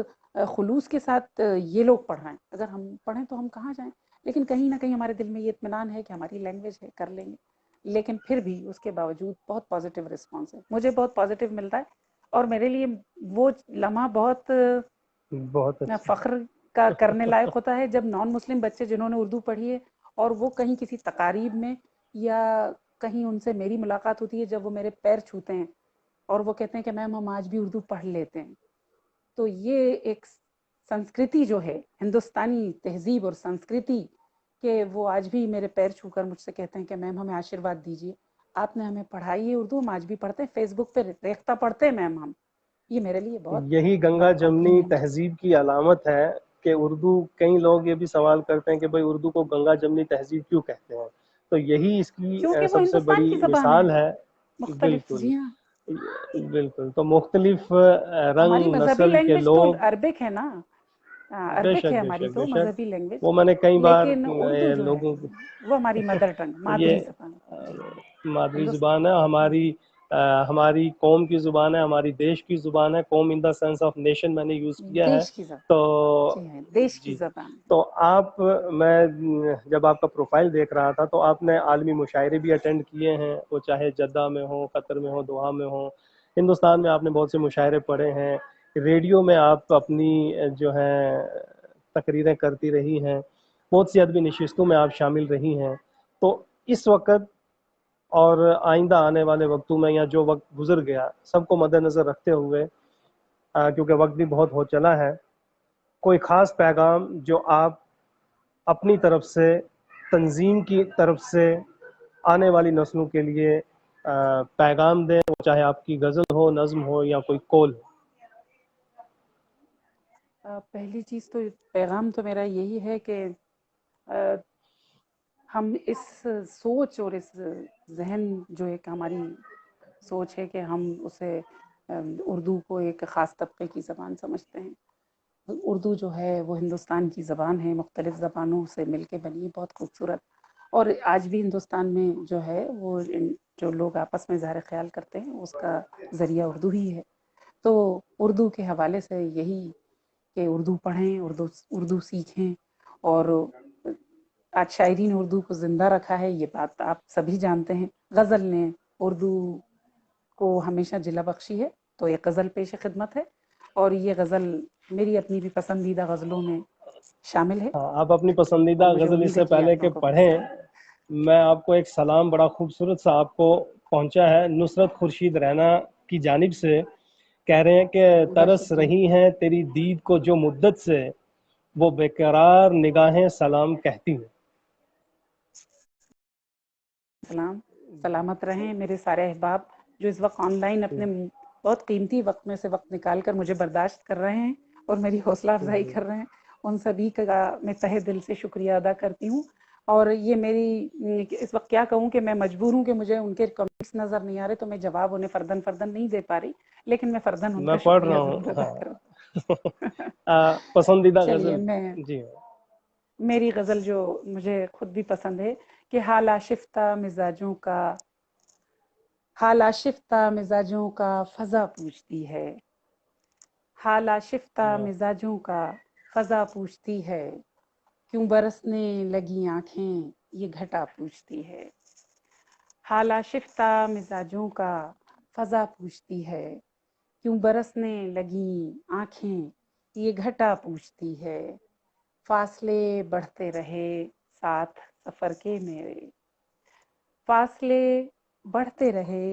خلوص کے ساتھ یہ لوگ پڑھ رہے ہیں، اگر ہم پڑھیں تو ہم کہاں جائیں؟ لیکن کہیں نہ کہیں ہمارے دل میں یہ اطمینان ہے کہ ہماری لینگویج ہے، کر لیں گے. لیکن پھر بھی اس کے باوجود بہت پازیٹیو رسپانس ہے، مجھے بہت پازیٹیو ملتا ہے. اور میرے لیے وہ لمحہ بہت بہت اچھا. فخر کا کرنے لائق ہوتا ہے جب نان مسلم بچے جنہوں نے اردو پڑھی ہے اور وہ کہیں کسی تقاریب میں یا کہیں ان سے میری ملاقات ہوتی ہے، جب وہ میرے پیر چھوتے ہیں اور وہ کہتے ہیں کہ میم ہم آج بھی اردو پڑھ لیتے ہیں. تو یہ ایک سنسکرتی جو ہے ہندوستانی تہذیب اور سنسکرتی کہ وہ آج بھی میرے پیر چھو کر مجھ سے کہتے ہیں کہ میم ہمیں آشیرواد دیجیے، آپ نے ہمیں پڑھائی ہے اردو، ہم آج بھی پڑھتے ہیں، فیس بک پہ ریختہ پڑھتے ہیں میم ہم. یہ میرے لیے بہت یہی گنگا بڑا جمنی کمپلیمنٹ ہے. تہذیب کی علامت ہے کہ اردو، کئی لوگ یہ بھی سوال کرتے ہیں کہ بھئی اردو کو گنگا جمنی تہذیب کیوں کہتے ہیں، تو یہی اس کی کیونکہ وہ سب سے ہندوستان بڑی کی زبان ہے، مثال ہے. مختلف. بالکل جی ہاں، بالکل. تو مختلف ہماری رنگ مذہبی نسل کے لینگویج تو لوگ، عربک ہے نا، بے عربک ہے شک بے ہماری شک تو بے شک، مذہبی لینگویج. وہ میں نے کئی بار لیکن اردو جو ہے لوگوں وہ ہماری مدر ٹنگ، مادری یہ زبان. جی مادری ہندوستان زبان ہے، ہماری قوم کی زبان ہے، ہماری دیش کی زبان ہے. قوم ان دا سینس آف نیشن میں نے یوز کیا ہے. دیش کی زبان. تو جی ہاں، دیش کی جی، زبان. تو آپ، میں جب آپ کا پروفائل دیکھ رہا تھا تو آپ نے عالمی مشاعرے بھی اٹینڈ کیے ہیں، وہ چاہے جدہ میں ہوں، قطر میں ہوں، دوحہ میں ہوں. ہندوستان میں آپ نے بہت سے مشاعرے پڑھے ہیں. ریڈیو میں آپ اپنی جو ہے تقریریں کرتی رہی ہیں. بہت سی ادبی نشستوں میں آپ شامل رہی ہیں. تو اس وقت اور آئندہ آنے والے وقتوں میں، یا جو وقت گزر گیا، سب کو مد نظر رکھتے ہوئے، کیونکہ وقت بھی بہت ہو چلا ہے، کوئی خاص پیغام جو آپ اپنی طرف سے، تنظیم کی طرف سے آنے والی نسلوں کے لیے پیغام دیں، چاہے آپ کی غزل ہو، نظم ہو، یا کوئی قول ہو؟ پہلی چیز تو پیغام تو میرا یہی ہے کہ ہم اس سوچ اور اس ذہن جو ایک ہماری سوچ ہے کہ ہم اسے اردو کو ایک خاص طبقے کی زبان سمجھتے ہیں. اردو جو ہے وہ ہندوستان کی زبان ہے، مختلف زبانوں سے مل کے بنی، بہت خوبصورت. اور آج بھی ہندوستان میں جو ہے وہ جو لوگ آپس میں اظہار خیال کرتے ہیں اس کا ذریعہ اردو ہی ہے. تو اردو کے حوالے سے یہی کہ اردو پڑھیں، اردو سیکھیں. اور آج شاعری نے اردو کو زندہ رکھا ہے، یہ بات آپ سبھی جانتے ہیں. غزل نے اردو کو ہمیشہ جلا بخشی ہے. تو ایک غزل پیش خدمت ہے، اور یہ غزل میری اپنی بھی پسندیدہ غزلوں میں شامل ہے، ہاں، آپ اپنی اور پسندیدہ مجھے غزل، امید اس ہے سے کہ یہ پہلے آپ کہ لوگوں کو بھی پڑھیں، پسند ہے. میں آپ کو ایک سلام بڑا خوبصورت سا آپ کو پہنچا ہے نصرت خورشید رینا کی جانب سے. کہہ رہے ہیں کہ بہت ترس شکریہ. رہی ہیں تیری دید کو جو مدت سے، وہ بے قرار نگاہیں سلام کہتی ہیں. سلام، سلامت رہیں میرے سارے احباب جو اس وقت آن لائن اپنے بہت قیمتی وقت میں سے وقت نکال کر مجھے برداشت کر رہے ہیں اور میری حوصلہ افزائی کر رہے ہیں. ان سبھی کا میں تہہ دل سے شکریہ ادا کرتی ہوں. اور یہ میری اس وقت کیا کہوں کہ میں مجبور ہوں کہ مجھے ان کے کمنٹس نظر نہیں آ رہے، تو میں جواب انہیں فردن فردن نہیں دے پا رہی، لیکن میں فردن ان میں کا پڑھ شکریہ رہا ہوں. ضرور ادا کروں. پسندیدہ چلیے، غزل. جی میری غزل جو مجھے خود بھی پسند ہے کہ حال آشفتہ مزاجوں کا، حال آشفتہ مزاجوں کا فضا پوچھتی ہے. حال آشفتہ مزاجوں کا فضا پوچھتی ہے، کیوں برسنے لگی آنکھیں یہ گھٹا پوچھتی ہے. حال آشفتہ مزاجوں کا فضا پوچھتی ہے، کیوں برسنے لگی آنکھیں یہ گھٹا پوچھتی ہے. فاصلے بڑھتے رہے ساتھ سفر کے میرے، فاصلے بڑھتے رہے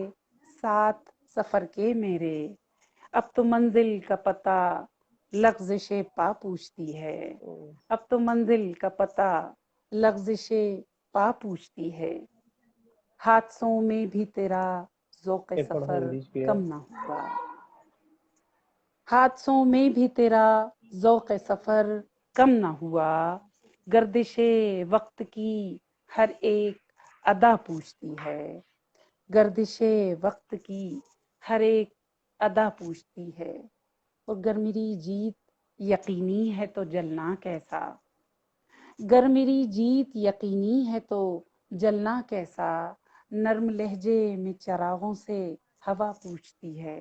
ساتھ سفر کے میرے، اب تو منزل کا پتہ لغزش پا پوچھتی ہے. اب تو منزل کا پتہ لغزش پا پوچھتی ہے. حادثوں میں بھی تیرا ذوق ایک پڑھو سفر انگلش بھی ہے. کم نہ ہوا، حادثوں میں بھی تیرا ذوق سفر کم نہ ہوا. گردش وقت کی ہر ایک ادا پوچھتی ہے، گردش وقت کی ہر ایک ادا پوچھتی ہے. اور گر میری جیت یقینی ہے تو جلنا کیسا، گر میری جیت یقینی ہے تو جلنا کیسا. نرم لہجے میں چراغوں سے ہوا پوچھتی ہے،